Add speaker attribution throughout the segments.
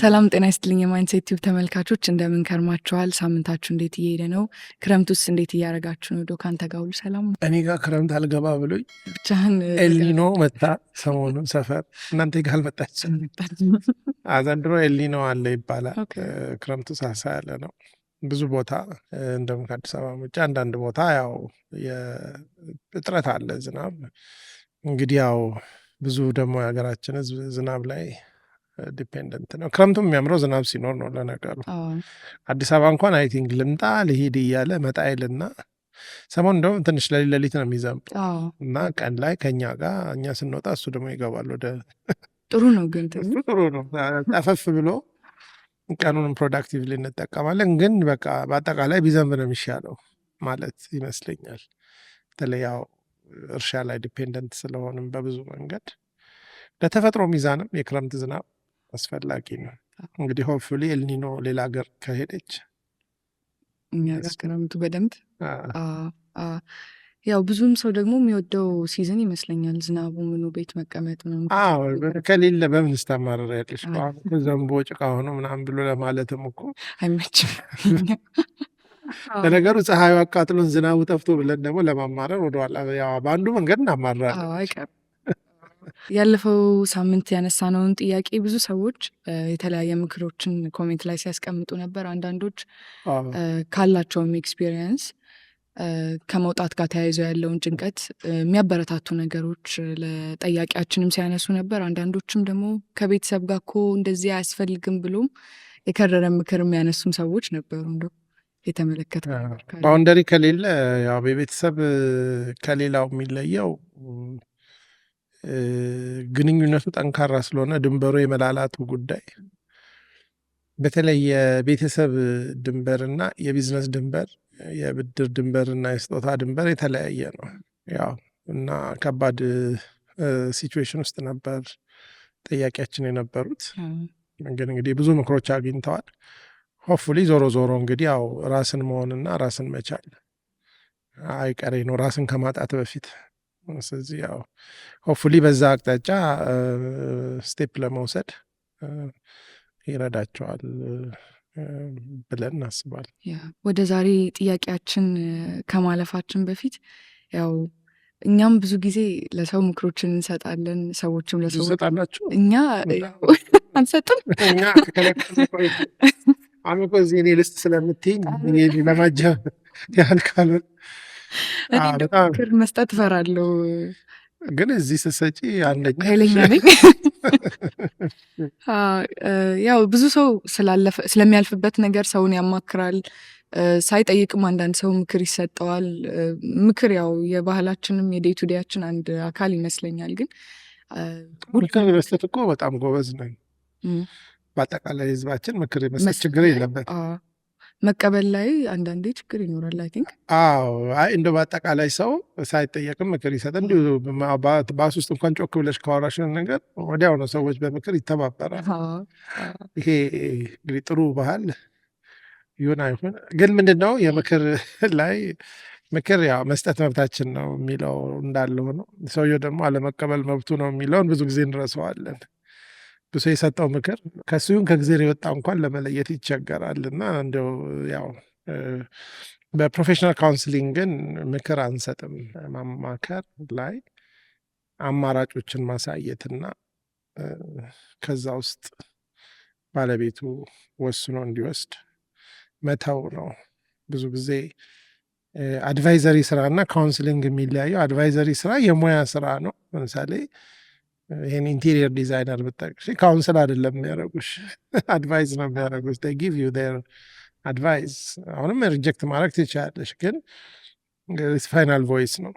Speaker 1: ሰላም ጤና ይስጥልኝ የማይንድሴት ቲዩብ ተመልካቾች እንደምን ከርማችኋል? ሳምንታችሁ እንዴት እየሄደ ነው? ክረምቱስ እንዴት እያደረጋችሁ ነው? ካንተ ጋር ሁሉ ሰላም ነው?
Speaker 2: እኔ ጋር ክረምት አልገባ ብሎኝ
Speaker 1: ብቻህን
Speaker 2: ኤልኒኖ መጣ ሰሞኑን ሰፈር። እናንተ ጋር አልመጣችም? ዘንድሮ ኤልኒኖ አለ ይባላል።
Speaker 1: ኦኬ።
Speaker 2: ክረምቱ ሳሳ ያለ ነው ብዙ ቦታ እንደውም ከአዲስ አበባ ውጭ አንዳንድ ቦታ ያው እጥረት አለ ዝናብ። እንግዲህ ያው ብዙ ደግሞ የሀገራችን ሕዝብ ዝናብ ላይ ዲፔንደንት ነው። ክረምቱም የሚያምረው ዝናብ ሲኖር ነው ለነገሩ።
Speaker 1: አዎ፣
Speaker 2: አዲስ አበባ እንኳን አይ ቲንክ ልምጣ ልሂድ እያለ መጣ ይልና ሰሞኑን እንደውም ትንሽ ሌሊት ነው የሚዘንብ
Speaker 1: አዎ፣
Speaker 2: እና ቀን ላይ ከኛ ጋር እኛ ስንወጣ እሱ ደግሞ ይገባል ወደ
Speaker 1: ጥሩ ነው ግን
Speaker 2: እሱ ጥሩ ነው ጠፈፍ ብሎ ቀኑንም ፕሮዳክቲቭሊ እንጠቀማለን። ግን በቃ በአጠቃላይ ቢዘንብ ነው የሚሻለው ማለት ይመስለኛል። በተለይ ያው እርሻ ላይ ዲፔንደንት ስለሆንም በብዙ መንገድ ለተፈጥሮ ሚዛንም የክረምት ዝናብ አስፈላጊ ነው። እንግዲህ ሆፕፉሊ ኤልኒኖ ሌላ ሀገር ከሄደች
Speaker 1: እኛ ጋር ክረምቱ በደንብ
Speaker 2: አ፣
Speaker 1: ያው ብዙም ሰው ደግሞ የሚወደው ሲዝን ይመስለኛል ዝናቡ ምኑ ቤት መቀመጥ ምናምን
Speaker 2: አዎ ከሌለ በምን ስታማረር ያለሽ
Speaker 1: አዎ።
Speaker 2: ዘንቦ ጭቃ ሆኖ ምናምን ብሎ ለማለትም እኮ
Speaker 1: አይመችም።
Speaker 2: ለነገሩ ፀሐዩ አቃጥሎን ዝናቡ ጠፍቶ ብለን ደግሞ ለማማረር ወደኋላ ያው በአንዱ መንገድ እናማራለን።
Speaker 1: አዎ፣ አይቀርም። ያለፈው ሳምንት ያነሳነውን ጥያቄ ብዙ ሰዎች የተለያየ ምክሮችን ኮሜንት ላይ ሲያስቀምጡ ነበር። አንዳንዶች
Speaker 2: አዎ
Speaker 1: ካላቸውም ኤክስፒሪየንስ ከመውጣት ጋር ተያይዘው ያለውን ጭንቀት የሚያበረታቱ ነገሮች ለጠያቂያችንም ሲያነሱ ነበር። አንዳንዶችም ደግሞ ከቤተሰብ ጋር እኮ እንደዚህ አያስፈልግም ብሎም የከረረ ምክር የሚያነሱም ሰዎች ነበሩ። እንደው የተመለከተ
Speaker 2: ባውንደሪ ከሌለ ያው በቤተሰብ ከሌላው የሚለየው ግንኙነቱ ጠንካራ ስለሆነ ድንበሩ የመላላቱ ጉዳይ በተለይ የቤተሰብ ድንበርና የቢዝነስ ድንበር የብድር ድንበርና የስጦታ ድንበር የተለያየ ነው። ያው እና ከባድ ሲቹዌሽን ውስጥ ነበር ጠያቂያችን የነበሩት። ግን እንግዲህ ብዙ ምክሮች አግኝተዋል። ሆፕፉሊ ዞሮ ዞሮ እንግዲህ ያው ራስን መሆንና ራስን መቻል አይቀሬ ነው ራስን ከማጣት በፊት። ስለዚህ ያው ሆፕፉሊ በዛ አቅጣጫ ስቴፕ ለመውሰድ ይረዳቸዋል ብለን እናስባለን።
Speaker 1: ወደ ዛሬ ጥያቄያችን ከማለፋችን በፊት ያው እኛም ብዙ ጊዜ ለሰው ምክሮችን እንሰጣለን፣ ሰዎችም ለሰው
Speaker 2: ትሰጣላችሁ?
Speaker 1: እኛ አንሰጥም።
Speaker 2: እኛ አሁን እኮ እዚህ እኔ ልስጥ ስለምትይኝ ለማጀብ ያህል ካልሆነ
Speaker 1: እኔ እንደው ምክር መስጠት እፈራለሁ፣
Speaker 2: ግን እዚህ ስትሰጪ አንደኛ
Speaker 1: ኃይለኛ ነኝ። ያው ብዙ ሰው ስለሚያልፍበት ነገር ሰውን ያማክራል፣ ሳይጠይቅም አንዳንድ ሰው ምክር ይሰጠዋል። ምክር ያው የባህላችንም የዴይ ቱ ዴያችን አንድ አካል ይመስለኛል። ግን
Speaker 2: ምክር መስጠት እኮ በጣም ጎበዝ ነኝ። በአጠቃላይ ህዝባችን ምክር የመስጠት ችግር የለበት።
Speaker 1: መቀበል ላይ አንዳንዴ ችግር ይኖራል። አይ ቲንክ
Speaker 2: አዎ አይ እንደ በአጠቃላይ ሰው ሳይጠየቅም ምክር ይሰጥ። እንዲሁ ባስ ውስጥ እንኳን ጮክ ብለሽ ካወራሽን ነገር ወዲያው ነው ሰዎች በምክር ይተባበራል። ይሄ እንግዲህ ጥሩ ባህል ይሁን አይሁን ግን ምንድን ነው የምክር ላይ ምክር ያው መስጠት መብታችን ነው የሚለው እንዳለ ሆኖ ሰውየው ደግሞ አለመቀበል መብቱ ነው የሚለውን ብዙ ጊዜ እንረሳዋለን። ብዙ የሰጠው ምክር ከሱ ይሁን ከእግዚአብሔር የወጣ እንኳን ለመለየት ይቸገራል። እና እንደው ያው በፕሮፌሽናል ካውንስሊንግ ግን ምክር አንሰጥም። ማማከር ላይ አማራጮችን ማሳየትና ከዛ ውስጥ ባለቤቱ ወስኖ እንዲወስድ መተው ነው። ብዙ ጊዜ አድቫይዘሪ ስራ እና ካውንስሊንግ የሚለያየው አድቫይዘሪ ስራ የሙያ ስራ ነው። ለምሳሌ ይህን ኢንቴሪየር ዲዛይነር ብጠቅሽ ካውንስል አይደለም የሚያደርጉሽ፣ አድቫይዝ ነው የሚያደርጉሽ። ጊቭ ዩ ዴር አድቫይዝ። አሁንም ሪጀክት ማድረግ ትችላለሽ፣ ግን ፋይናል ቮይስ ነው።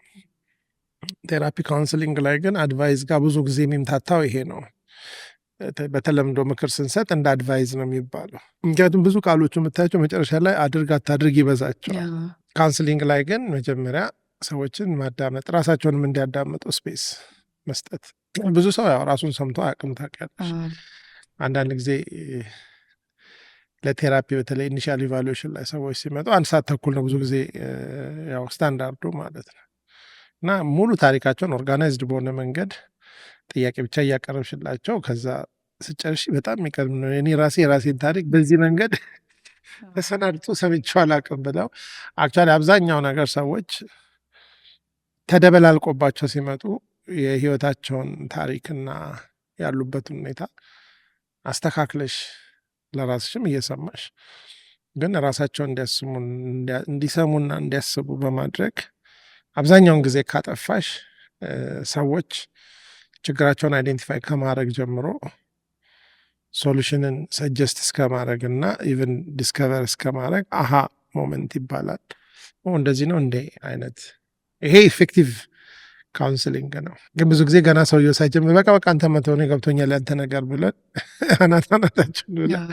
Speaker 2: ቴራፒ ካውንስሊንግ ላይ ግን አድቫይዝ ጋር ብዙ ጊዜ የሚምታታው ይሄ ነው። በተለምዶ ምክር ስንሰጥ እንደ አድቫይዝ ነው የሚባለው፣ ምክንያቱም ብዙ ቃሎቹ የምታያቸው መጨረሻ ላይ አድርግ አታድርግ ይበዛቸዋል። ካውንስሊንግ ላይ ግን መጀመሪያ ሰዎችን ማዳመጥ፣ ራሳቸውንም እንዲያዳምጡ ስፔስ መስጠት። ብዙ ሰው ያው ራሱን ሰምቶ አያውቅም ታውቂያለሽ። አንዳንድ ጊዜ ለቴራፒ በተለይ ኢኒሻል ኢቫሉዌሽን ላይ ሰዎች ሲመጡ 1 ሰዓት ተኩል ነው ብዙ ጊዜ ያው ስታንዳርዱ ማለት ነው። እና ሙሉ ታሪካቸውን ኦርጋናይዝድ በሆነ መንገድ ጥያቄ ብቻ እያቀረብሽላቸው ከዛ ስጨርሽ በጣም የሚቀርም ነው። እኔ የራሴን ታሪክ በዚህ መንገድ ተሰናድቶ ሰምቼው አላውቅም ብለው አክቹዋሊ አብዛኛው ነገር ሰዎች ተደበላልቆባቸው ሲመጡ የህይወታቸውን ታሪክና ያሉበትን ሁኔታ አስተካክለሽ ለራስሽም እየሰማሽ ግን ራሳቸውን እንዲሰሙና እንዲያስቡ በማድረግ አብዛኛውን ጊዜ ካጠፋሽ ሰዎች ችግራቸውን አይዴንቲፋይ ከማድረግ ጀምሮ ሶሉሽንን ሰጀስት እስከማድረግ እና ኢቨን ዲስከቨር እስከማድረግ አሃ ሞመንት ይባላል። እንደዚህ ነው እንዴ አይነት ይሄ ኢፌክቲቭ ካውንስሊንግ ነው። ግን ብዙ ጊዜ ገና ሰውየው ሳይጀምር በቃ አንተ መተው ነው ገብቶኛል ያንተ ነገር ብለን አናታናታችን ብለን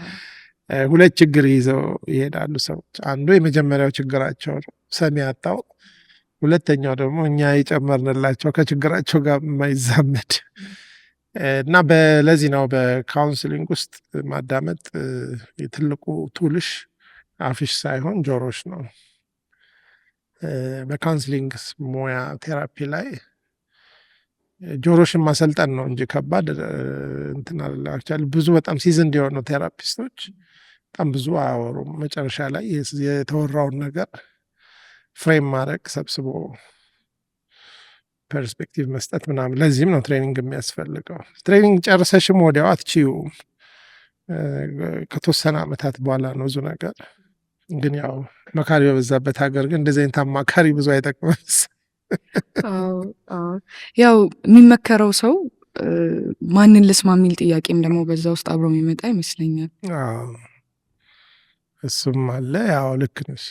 Speaker 2: ሁለት ችግር ይዘው ይሄዳሉ ሰዎች። አንዱ የመጀመሪያው ችግራቸው ነው ሰሚ ያጣው፣ ሁለተኛው ደግሞ እኛ የጨመርንላቸው ከችግራቸው ጋር የማይዛመድ እና ለዚህ ነው በካውንስሊንግ ውስጥ ማዳመጥ የትልቁ ቱልሽ አፍሽ ሳይሆን ጆሮሽ ነው። በካውንስሊንግ ሙያ ቴራፒ ላይ ጆሮሽን ማሰልጠን ነው እንጂ ከባድ እንትን አላቻል። ብዙ በጣም ሲዝን እንዲሆኑ ቴራፒስቶች በጣም ብዙ አያወሩም። መጨረሻ ላይ የተወራውን ነገር ፍሬም ማድረግ ሰብስቦ ፐርስፔክቲቭ መስጠት ምናምን። ለዚህም ነው ትሬኒንግ የሚያስፈልገው። ትሬኒንግ ጨርሰሽም ወዲያው አትችይውም። ከተወሰነ ዓመታት በኋላ ነው ብዙ ነገር። ግን ያው መካሪ በበዛበት ሀገር ግን እንደዚህ አይነት አማካሪ ብዙ አይጠቅምም።
Speaker 1: ያው የሚመከረው ሰው ማንን ልስማ የሚል ጥያቄም ደግሞ በዛ ውስጥ አብሮ የሚመጣ ይመስለኛል።
Speaker 2: እሱም አለ። ያው ልክ ነሽ።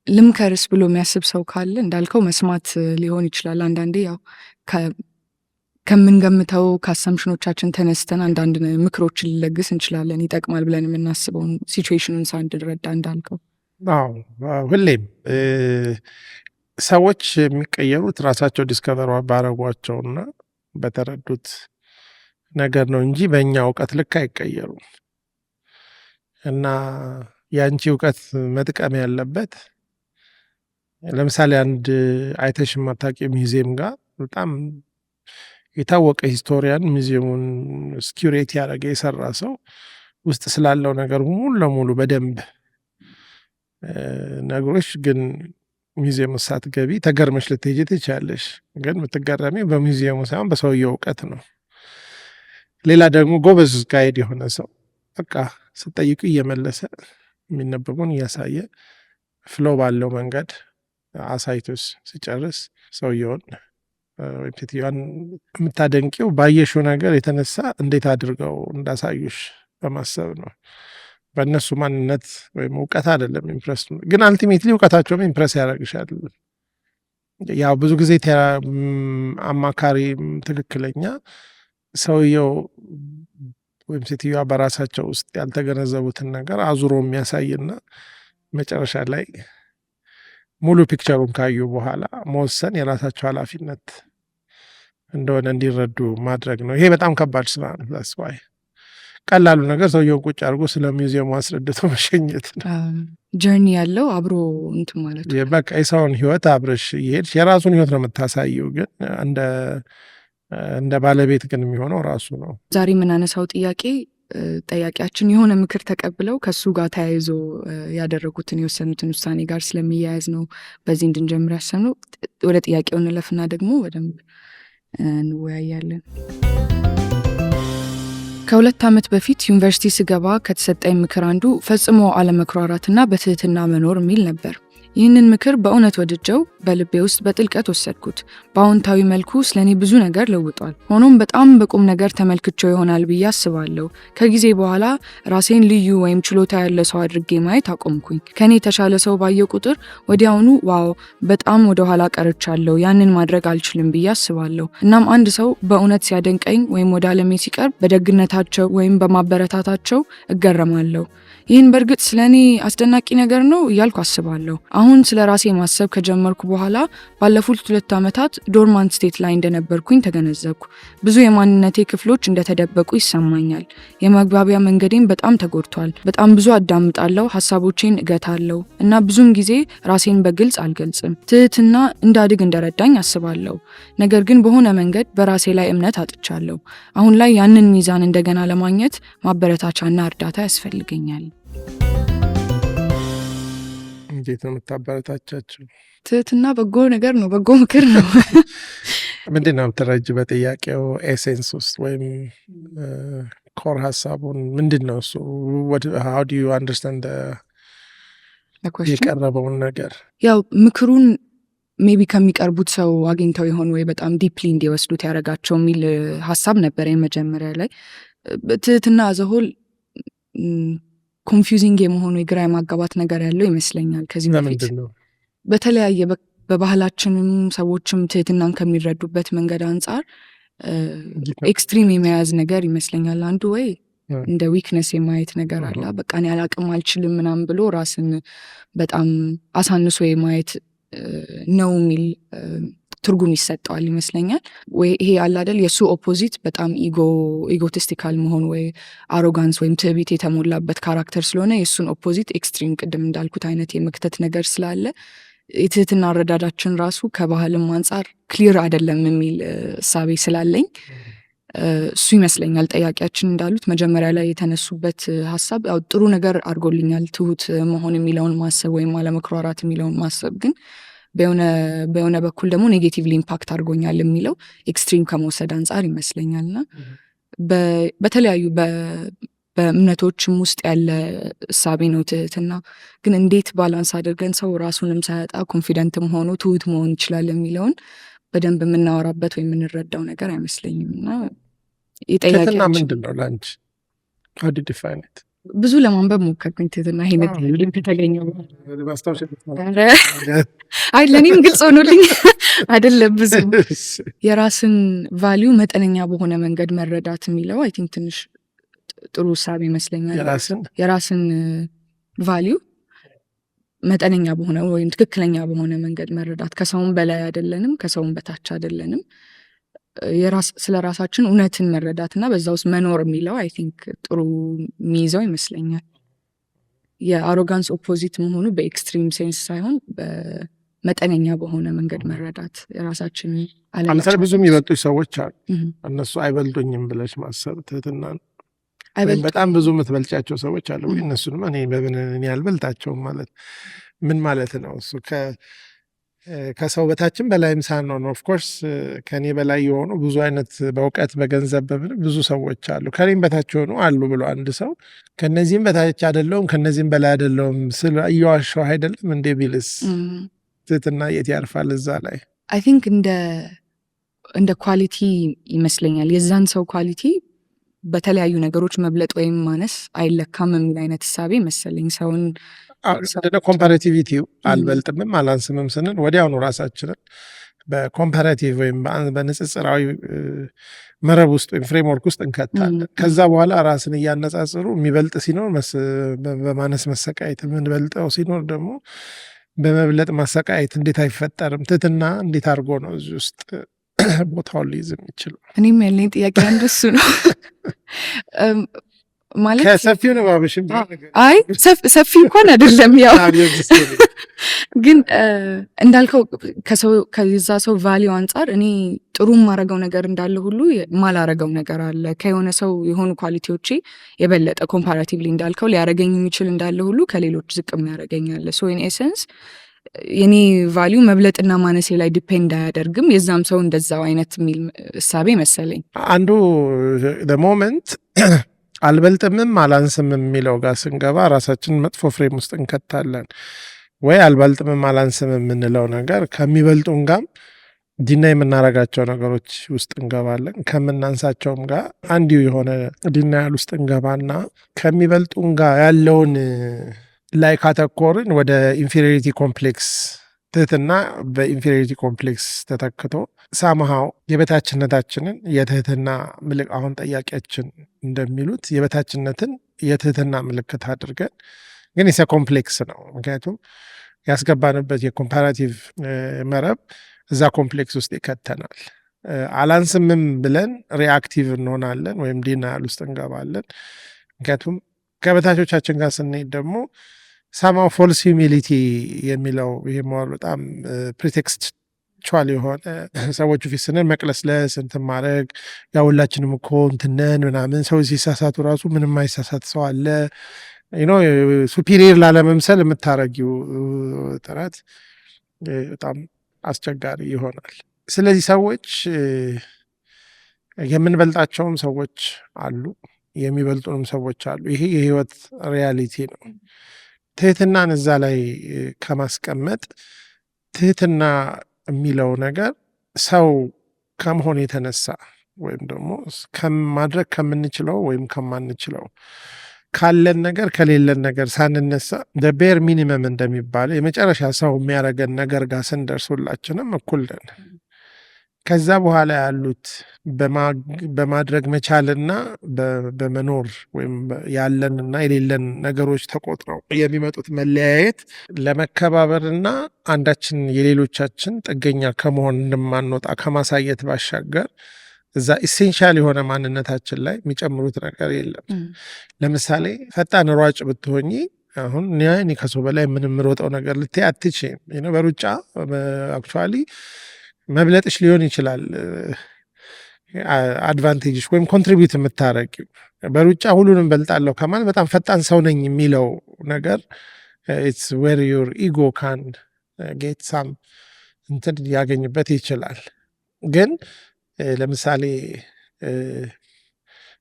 Speaker 1: ልምከርስ ብሎ የሚያስብ ሰው ካለ እንዳልከው መስማት ሊሆን ይችላል። አንዳንዴ ያው ከምንገምተው ከአሰምሽኖቻችን ተነስተን አንዳንድ ምክሮችን ልለግስ እንችላለን፣ ይጠቅማል ብለን የምናስበውን ሲቹዌሽኑን ሳንድረዳ እንዳልከው።
Speaker 2: ሁሌም ሰዎች የሚቀየሩት ራሳቸው ዲስከቨር ባረጓቸውና በተረዱት ነገር ነው እንጂ በእኛ እውቀት ልክ አይቀየሩም። እና የአንቺ እውቀት መጥቀም ያለበት ለምሳሌ አንድ አይተሽ የማታውቂው ሚውዚየም ጋር በጣም የታወቀ ሂስቶሪያን ሚውዚየሙን ስኪዩሬት ያደረገ የሰራ ሰው ውስጥ ስላለው ነገር ሙሉ ለሙሉ በደንብ ነግሮሽ ግን ሚውዚየሙ ሳትገቢ ተገርመሽ ልትሄጂ ትችያለሽ። ግን የምትገረሚ በሚውዚየሙ ሳይሆን በሰውየው እውቀት ነው። ሌላ ደግሞ ጎበዝ ጋይድ የሆነ ሰው በቃ ስትጠይቁ እየመለሰ የሚነበቡን እያሳየ ፍሎ ባለው መንገድ አሳይቶስ ሲጨርስ ሰውየውን ወይም ሴትዮዋን የምታደንቂው ባየሽው ነገር የተነሳ እንዴት አድርገው እንዳሳዩሽ በማሰብ ነው። በእነሱ ማንነት ወይም እውቀት አይደለም ኢምፕረስ። ግን አልቲሜትሊ እውቀታቸውም ኢምፕረስ ያደርግሻል። ያው ብዙ ጊዜ አማካሪ ትክክለኛ ሰውየው ወይም ሴትዮዋ በራሳቸው ውስጥ ያልተገነዘቡትን ነገር አዙሮ የሚያሳይና መጨረሻ ላይ ሙሉ ፒክቸሩን ካዩ በኋላ መወሰን የራሳቸው ኃላፊነት እንደሆነ እንዲረዱ ማድረግ ነው። ይሄ በጣም ከባድ ስራ ነው። ዛስዋይ ቀላሉ ነገር ሰውየውን ቁጭ አድርጎ ስለ ሚውዚየሙ አስረድቶ መሸኘት ነው።
Speaker 1: ጀርኒ ያለው አብሮ እንትን ማለት ነው።
Speaker 2: በቃ የሰውን ህይወት አብረሽ እየሄድሽ የራሱን ህይወት ነው የምታሳየው፣ ግን እንደ ባለቤት ግን የሚሆነው ራሱ ነው።
Speaker 1: ዛሬ የምናነሳው ጥያቄ ጠያቂያችን የሆነ ምክር ተቀብለው ከሱ ጋር ተያይዞ ያደረጉትን የወሰኑትን ውሳኔ ጋር ስለሚያያዝ ነው በዚህ እንድንጀምር ያሰብነው። ወደ ጥያቄው እንለፍና ደግሞ በደንብ እንወያያለን። ከ2 ዓመት በፊት ዩኒቨርሲቲ ስገባ ከተሰጠኝ ምክር አንዱ ፈጽሞ አለመኩራራትና በትህትና መኖር የሚል ነበር። ይህንን ምክር በእውነት ወድጀው በልቤ ውስጥ በጥልቀት ወሰድኩት። በአዎንታዊ መልኩ ስለኔ ብዙ ነገር ለውጧል። ሆኖም በጣም በቁም ነገር ተመልክቼው ይሆናል ብዬ አስባለሁ። ከጊዜ በኋላ ራሴን ልዩ ወይም ችሎታ ያለ ሰው አድርጌ ማየት አቆምኩኝ። ከኔ የተሻለ ሰው ባየው ቁጥር ወዲያውኑ ዋው በጣም ወደ ኋላ ቀርቻለሁ፣ ያንን ማድረግ አልችልም ብዬ አስባለሁ። እናም አንድ ሰው በእውነት ሲያደንቀኝ ወይም ወደ ዓለሜ ሲቀርብ በደግነታቸው ወይም በማበረታታቸው እገረማለሁ። ይህን በእርግጥ ስለኔ አስደናቂ ነገር ነው እያልኩ አስባለሁ። አሁን አሁን ስለ ራሴ ማሰብ ከጀመርኩ በኋላ ባለፉት 2 ዓመታት ዶርማንት ስቴት ላይ እንደነበርኩኝ ተገነዘብኩ። ብዙ የማንነቴ ክፍሎች እንደተደበቁ ይሰማኛል። የመግባቢያ መንገዴም በጣም ተጎድቷል። በጣም ብዙ አዳምጣለሁ፣ ሀሳቦቼን እገታለሁ እና ብዙም ጊዜ ራሴን በግልጽ አልገልጽም። ትህትና እንዳድግ እንደረዳኝ አስባለሁ። ነገር ግን በሆነ መንገድ በራሴ ላይ እምነት አጥቻለሁ። አሁን ላይ ያንን ሚዛን እንደገና ለማግኘት ማበረታቻና እርዳታ ያስፈልገኛል።
Speaker 2: እንዴት ነው የምታበረታቻቸው?
Speaker 1: ትህትና በጎ ነገር ነው፣ በጎ ምክር ነው።
Speaker 2: ምንድን ነው የምትረጅ በጥያቄው ኤሴንስ ውስጥ ወይም ኮር ሀሳቡን ምንድን ነው እሱ? how do you understand የቀረበውን ነገር?
Speaker 1: ያው ምክሩን ሜቢ ከሚቀርቡት ሰው አግኝተው ይሆን ወይ በጣም ዲፕሊ እንዲወስዱት ያደረጋቸው የሚል ሀሳብ ነበረ የመጀመሪያ ላይ። ትህትና አዘሆል ኮንፊውዚንግ የመሆኑ የግራ የማጋባት ነገር ያለው ይመስለኛል። ከዚህ በፊት በተለያየ በባህላችንም ሰዎችም ትህትናን ከሚረዱበት መንገድ አንጻር ኤክስትሪም የመያዝ ነገር ይመስለኛል። አንዱ ወይ እንደ ዊክነስ የማየት ነገር አለ። በቃ እኔ አላቅም አልችልም ምናምን ብሎ ራስን በጣም አሳንሶ የማየት ነው የሚል ትርጉም ይሰጠዋል ይመስለኛል። ወይ ይሄ አለ አይደል የሱ ኦፖዚት በጣም ኢጎቲስቲካል መሆን ወይ አሮጋንስ ወይም ትዕቢት የተሞላበት ካራክተር ስለሆነ የሱን ኦፖዚት ኤክስትሪም ቅድም እንዳልኩት አይነት የመክተት ነገር ስላለ የትህትና አረዳዳችን ራሱ ከባህልም አንጻር ክሊር አይደለም የሚል እሳቤ ስላለኝ እሱ ይመስለኛል ጠያቂያችን እንዳሉት መጀመሪያ ላይ የተነሱበት ሀሳብ ያው ጥሩ ነገር አድርጎልኛል ትሁት መሆን የሚለውን ማሰብ ወይም አለመኩራራት የሚለውን ማሰብ፣ ግን በሆነ በኩል ደግሞ ኔጌቲቭሊ ኢምፓክት አድርጎኛል የሚለው ኤክስትሪም ከመውሰድ አንጻር ይመስለኛልና በተለያዩ በእምነቶችም ውስጥ ያለ እሳቤ ነው ትህትና። ግን እንዴት ባላንስ አድርገን ሰው ራሱንም ሳያጣ ኮንፊደንትም ሆኖ ትሁት መሆን ይችላል የሚለውን በደንብ የምናወራበት ወይ የምንረዳው ነገር አይመስለኝም። እና
Speaker 2: ትህትና ምንድን ነው ለአንቺ? how do you define it?
Speaker 1: ብዙ ለማንበብ ሞከርኩኝ ትህትና ይሄን ከተገኘው አይ ለኔም ግልጽ ሆኖልኝ አይደለም። ብዙ የራስን ቫልዩ መጠነኛ በሆነ መንገድ መረዳት የሚለው አይ ቲንክ ትንሽ ጥሩ ሀሳብ ይመስለኛል። የራስን ቫልዩ መጠነኛ በሆነ ወይም ትክክለኛ በሆነ መንገድ መረዳት፣ ከሰውም በላይ አይደለንም፣ ከሰውም በታች አይደለንም። ስለ ራሳችን እውነትን መረዳት እና በዛ ውስጥ መኖር የሚለው አይ ቲንክ ጥሩ የሚይዘው ይመስለኛል። የአሮጋንስ ኦፖዚት መሆኑ በኤክስትሪም ሴንስ ሳይሆን በመጠነኛ በሆነ መንገድ መረዳት የራሳችን
Speaker 2: ለምሳሌ ብዙ የሚበልጡ ሰዎች አሉ። እነሱ አይበልጡኝም ብለሽ ማሰብ ትህትና ነው። በጣም ብዙ የምትበልጫቸው ሰዎች አሉ። እነሱንም እኔ አልበልጣቸውም ማለት ምን ማለት ነው? እሱ ከሰው በታችን በላይም ሳንሆን ኦፍኮርስ ከኔ በላይ የሆኑ ብዙ አይነት በእውቀት በገንዘብ በምን ብዙ ሰዎች አሉ። ከኔም በታች የሆኑ አሉ ብሎ አንድ ሰው ከነዚህም በታች አይደለሁም ከነዚህም በላይ አይደለሁም ስለ እየዋሸሁ አይደለም እንዴ ቢልስ ትህትና የት ያርፋል እዛ ላይ?
Speaker 1: አይ ቲንክ እንደ ኳሊቲ ይመስለኛል። የዛን ሰው ኳሊቲ በተለያዩ ነገሮች መብለጥ ወይም ማነስ አይለካም የሚል አይነት እሳቤ መሰለኝ። ሰውን
Speaker 2: ኮምፓራቲቪቲው አልበልጥምም አላንስምም ስንል ወዲያውኑ ራሳችንን በኮምፓራቲቭ ወይም በንጽጽራዊ መረብ ውስጥ ወይም ፍሬምወርክ ውስጥ እንከታለን። ከዛ በኋላ ራስን እያነጻጽሩ የሚበልጥ ሲኖር በማነስ መሰቃየት፣ የምንበልጠው ሲኖር ደግሞ በመብለጥ ማሰቃየት እንዴት አይፈጠርም? ትህትና እንዴት አድርጎ ነው እዚህ ውስጥ ቦታውን ሊይዝ የሚችለው?
Speaker 1: እኔም ያለኝ ጥያቄ አንዱ እሱ ነው። ማለት
Speaker 2: ከሰፊው ነው ባብሽም
Speaker 1: አይ ሰፊ እንኳን አይደለም። ያው ግን እንዳልከው ከዛ ሰው ቫሊዩ አንጻር እኔ ጥሩ ማረገው ነገር እንዳለ ሁሉ ማላረገው ነገር አለ። ከሆነ ሰው የሆኑ ኳሊቲዎቼ የበለጠ ኮምፓራቲቭሊ እንዳልከው ሊያረገኝ የሚችል እንዳለ ሁሉ ከሌሎች ዝቅ የሚያረገኛል። ሶ ኢን ኤሰንስ የኔ ቫሊዩ መብለጥና ማነሴ ላይ ዲፔንድ አያደርግም። የዛም ሰው እንደዛው አይነት የሚል እሳቤ መሰለኝ።
Speaker 2: አንዱ ሞመንት አልበልጥምም አላንስም የሚለው ጋር ስንገባ ራሳችንን መጥፎ ፍሬም ውስጥ እንከታለን። ወይ አልበልጥምም አላንስም የምንለው ነገር ከሚበልጡን ጋር ዲና የምናረጋቸው ነገሮች ውስጥ እንገባለን። ከምናንሳቸውም ጋር አንዱ የሆነ ዲናያል ውስጥ እንገባና ከሚበልጡን ጋር ያለውን ላይ ካተኮርን ወደ ኢንፌሪዮሪቲ ኮምፕሌክስ ትህትና በኢንፌሪዮሪቲ ኮምፕሌክስ ተተክቶ ሳምሃው የበታችነታችንን የትህትና አሁን ጠያቂያችን እንደሚሉት የበታችነትን የትህትና ምልክት አድርገን ግን የሰ ኮምፕሌክስ ነው። ምክንያቱም ያስገባንበት የኮምፓራቲቭ መረብ እዛ ኮምፕሌክስ ውስጥ ይከተናል። አላንስምም ብለን ሪአክቲቭ እንሆናለን ወይም ዲናያል ውስጥ እንገባለን። ምክንያቱም ከበታቾቻችን ጋር ስንሄድ ደግሞ ሳማው ፎልስ ሂዩሚሊቲ የሚለው ይሄ በጣም ፕሪቴክስቹዋል የሆነ ሰዎቹ ፊት ስንል መቅለስለስ እንትን ማድረግ ያው ሁላችንም እኮ እንትን ነን ምናምን፣ ሰው ሲሳሳቱ ራሱ ምንም አይሳሳት ሰው አለ ሱፒሪየር ላለመምሰል የምታረጊው ጥረት በጣም አስቸጋሪ ይሆናል። ስለዚህ ሰዎች የምንበልጣቸውም ሰዎች አሉ፣ የሚበልጡንም ሰዎች አሉ። ይሄ የህይወት ሪያሊቲ ነው። ትህትናን እዛ ላይ ከማስቀመጥ ትህትና የሚለው ነገር ሰው ከመሆን የተነሳ ወይም ደግሞ ከማድረግ ከምንችለው ወይም ከማንችለው ካለን ነገር ከሌለን ነገር ሳንነሳ ቤር ሚኒመም እንደሚባለው የመጨረሻ ሰው የሚያደርገን ነገር ጋር ስንደርስ ሁላችንም እኩል ነን። ከዛ በኋላ ያሉት በማድረግ መቻልና በመኖር ወይም ያለንና የሌለን ነገሮች ተቆጥረው የሚመጡት መለያየት ለመከባበርና አንዳችን የሌሎቻችን ጥገኛ ከመሆን እንደማንወጣ ከማሳየት ባሻገር እዛ ኢሴንሻል የሆነ ማንነታችን ላይ የሚጨምሩት ነገር የለም። ለምሳሌ ፈጣን ሯጭ ብትሆኚ አሁን እኔ ከሰው በላይ ምንም ሮጠው ነገር ልትይ አትችይም። በሩጫ አክቹዋሊ መብለጥሽ ሊሆን ይችላል አድቫንቴጅሽ ወይም ኮንትሪቢዩት የምታረጊው። በሩጫ ሁሉንም በልጣለሁ ከማለት በጣም ፈጣን ሰው ነኝ የሚለው ነገር ኢትስ ዌር ዩር ኢጎ ካን ጌት ሳም እንትን ሊያገኝበት ይችላል። ግን ለምሳሌ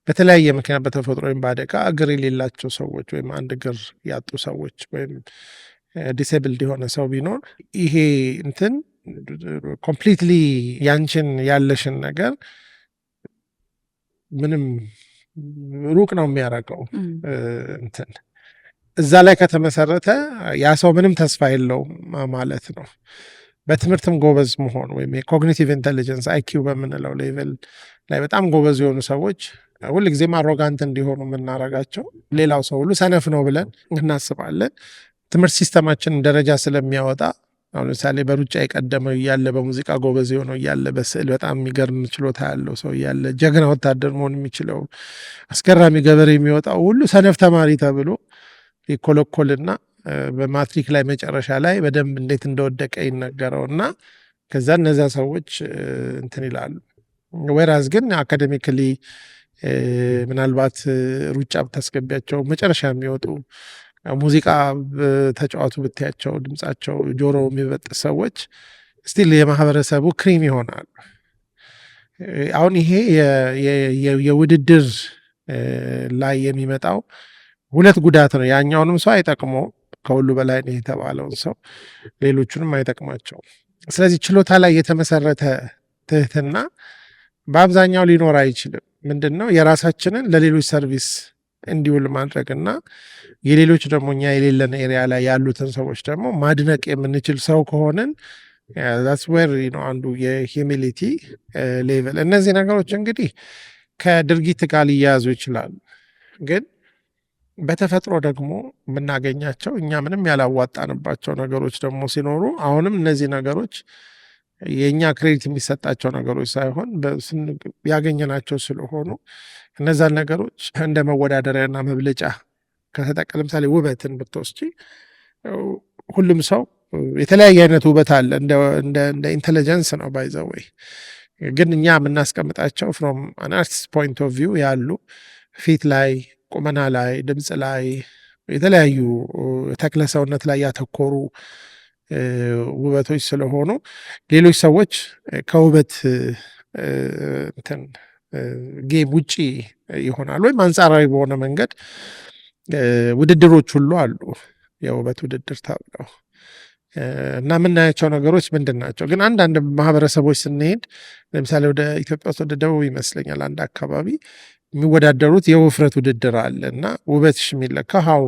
Speaker 2: በተለያየ ምክንያት በተፈጥሮ ወይም በአደጋ እግር የሌላቸው ሰዎች ወይም አንድ እግር ያጡ ሰዎች ወይም ዲሴብልድ የሆነ ሰው ቢኖር ይሄ እንትን ኮምፕሊትሊ ያንችን ያለሽን ነገር ምንም ሩቅ ነው የሚያደርገው። እንትን እዛ ላይ ከተመሰረተ ያ ሰው ምንም ተስፋ የለውም ማለት ነው። በትምህርትም ጎበዝ መሆን ወይም የኮግኒቲቭ ኢንቴሊጀንስ አይኪው በምንለው ሌቭል ላይ በጣም ጎበዝ የሆኑ ሰዎች ሁልጊዜም አሮጋንት እንዲሆኑ የምናረጋቸው ሌላው ሰው ሁሉ ሰነፍ ነው ብለን እናስባለን። ትምህርት ሲስተማችን ደረጃ ስለሚያወጣ አሁን ለምሳሌ በሩጫ የቀደመው እያለ በሙዚቃ ጎበዝ የሆነው እያለ በስዕል በጣም የሚገርም ችሎታ ያለው ሰው እያለ ጀግና ወታደር መሆን የሚችለው አስገራሚ ገበሬ የሚወጣው ሁሉ ሰነፍ ተማሪ ተብሎ ይኮለኮልና በማትሪክ ላይ መጨረሻ ላይ በደንብ እንዴት እንደወደቀ ይነገረውና ከዛ እነዛ ሰዎች እንትን ይላሉ። ወራዝ ግን አካዴሚክሊ ምናልባት ሩጫ ብታስገቢያቸው መጨረሻ የሚወጡ ሙዚቃ ተጫዋቱ ብታያቸው ድምጻቸው ጆሮ የሚበጥስ ሰዎች ስቲል የማህበረሰቡ ክሪም ይሆናሉ። አሁን ይሄ የውድድር ላይ የሚመጣው ሁለት ጉዳት ነው። ያኛውንም ሰው አይጠቅመው ከሁሉ በላይ ነው የተባለውን ሰው ሌሎቹንም አይጠቅማቸው። ስለዚህ ችሎታ ላይ የተመሰረተ ትህትና በአብዛኛው ሊኖር አይችልም። ምንድን ነው የራሳችንን ለሌሎች ሰርቪስ እንዲውል ማድረግና የሌሎች ደግሞ እኛ የሌለን ኤሪያ ላይ ያሉትን ሰዎች ደግሞ ማድነቅ የምንችል ሰው ከሆንን that's where አንዱ የሂዩሚሊቲ ሌቭል። እነዚህ ነገሮች እንግዲህ ከድርጊት ጋር ሊያያዙ ይችላሉ፣ ግን በተፈጥሮ ደግሞ የምናገኛቸው እኛ ምንም ያላዋጣንባቸው ነገሮች ደግሞ ሲኖሩ አሁንም እነዚህ ነገሮች የእኛ ክሬዲት የሚሰጣቸው ነገሮች ሳይሆን ያገኘናቸው ስለሆኑ እነዛን ነገሮች እንደ መወዳደሪያና መብለጫ ከተጠቀ ለምሳሌ ውበትን ብትወስጂ ሁሉም ሰው የተለያየ አይነት ውበት አለ። እንደ ኢንቴሊጀንስ ነው ባይዘወይ። ግን እኛ የምናስቀምጣቸው ፍሮም አን አርቲስት ፖይንት ኦፍ ቪው ያሉ ፊት ላይ፣ ቁመና ላይ፣ ድምፅ ላይ፣ የተለያዩ ተክለ ሰውነት ላይ ያተኮሩ ውበቶች ስለሆኑ ሌሎች ሰዎች ከውበት እንትን ጌም ውጪ ይሆናል። ወይም አንጻራዊ በሆነ መንገድ ውድድሮች ሁሉ አሉ የውበት ውድድር ተብለው እና የምናያቸው ነገሮች ምንድን ናቸው? ግን አንዳንድ ማህበረሰቦች ስንሄድ ለምሳሌ ወደ ኢትዮጵያ ውስጥ ወደ ደቡብ ይመስለኛል አንድ አካባቢ የሚወዳደሩት የውፍረት ውድድር አለ እና ውበትሽ የሚለካ ሀው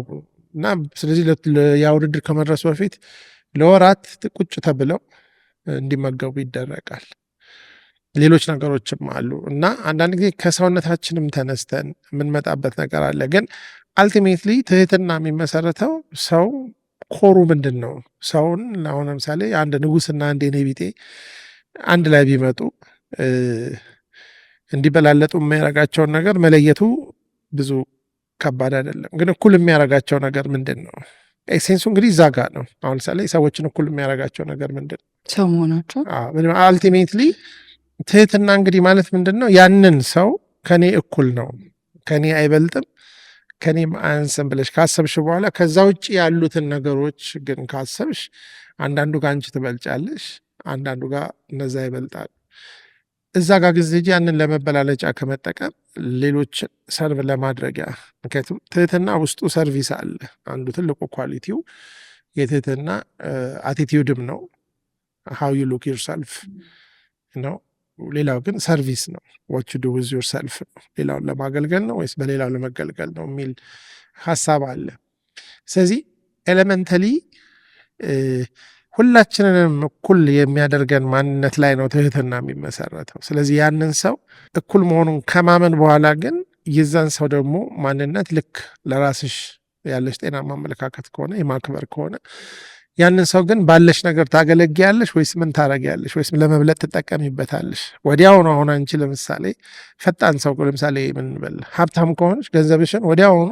Speaker 2: እና ስለዚህ ያ ውድድር ከመድረሱ በፊት ለወራት ቁጭ ተብለው እንዲመገቡ ይደረጋል። ሌሎች ነገሮችም አሉ እና አንዳንድ ጊዜ ከሰውነታችንም ተነስተን የምንመጣበት ነገር አለ። ግን አልቲሜትሊ ትህትና የሚመሰረተው ሰው ኮሩ ምንድን ነው? ሰውን አሁን ለምሳሌ አንድ ንጉስና አንድ የኔ ቢጤ አንድ ላይ ቢመጡ እንዲበላለጡ የሚያደርጋቸውን ነገር መለየቱ ብዙ ከባድ አይደለም። ግን እኩል የሚያደርጋቸው ነገር ምንድን ነው? ኤሴንሱ እንግዲህ እዛ ጋር ነው። አሁን ለምሳሌ ሰዎችን እኩል የሚያደርጋቸው ነገር ምንድን ነው?
Speaker 1: ሰው መሆናቸው።
Speaker 2: አልቲሜትሊ ትህትና እንግዲህ ማለት ምንድን ነው? ያንን ሰው ከኔ እኩል ነው፣ ከኔ አይበልጥም፣ ከኔም አያንስም ብለሽ ካሰብሽ በኋላ ከዛ ውጭ ያሉትን ነገሮች ግን ካሰብሽ አንዳንዱ ጋር አንቺ ትበልጫለሽ፣ አንዳንዱ ጋር እነዛ ይበልጣል። እዛ ጋር ጊዜ ያንን ለመበላለጫ ከመጠቀም ሌሎች ሰርቭ ለማድረጊያ። ምክንያቱም ትህትና ውስጡ ሰርቪስ አለ። አንዱ ትልቁ ኳሊቲው የትህትና አቲቲዩድም ነው። ሃው ዩ ሉክ ዩርሰልፍ ነው። ሌላው ግን ሰርቪስ ነው። ዋት ዩ ዱ ዊዝ ዩርሰልፍ ነው። ሌላውን ለማገልገል ነው ወይስ በሌላው ለመገልገል ነው የሚል ሀሳብ አለ። ስለዚህ ኤሌመንተሊ ሁላችንንም እኩል የሚያደርገን ማንነት ላይ ነው ትህትና የሚመሰረተው። ስለዚህ ያንን ሰው እኩል መሆኑን ከማመን በኋላ ግን የዛን ሰው ደግሞ ማንነት ልክ ለራስሽ ያለሽ ጤናማ አመለካከት ከሆነ የማክበር ከሆነ ያንን ሰው ግን ባለሽ ነገር ታገለግያለሽ ወይስ ምን ታረጊያለሽ? ወይስ ለመብለጥ ትጠቀሚበታለሽ? ወዲያውኑ አሁን አንቺ ለምሳሌ ፈጣን ሰው ለምሳሌ ምን በል ሀብታም ከሆንሽ ገንዘብሽን ወዲያውኑ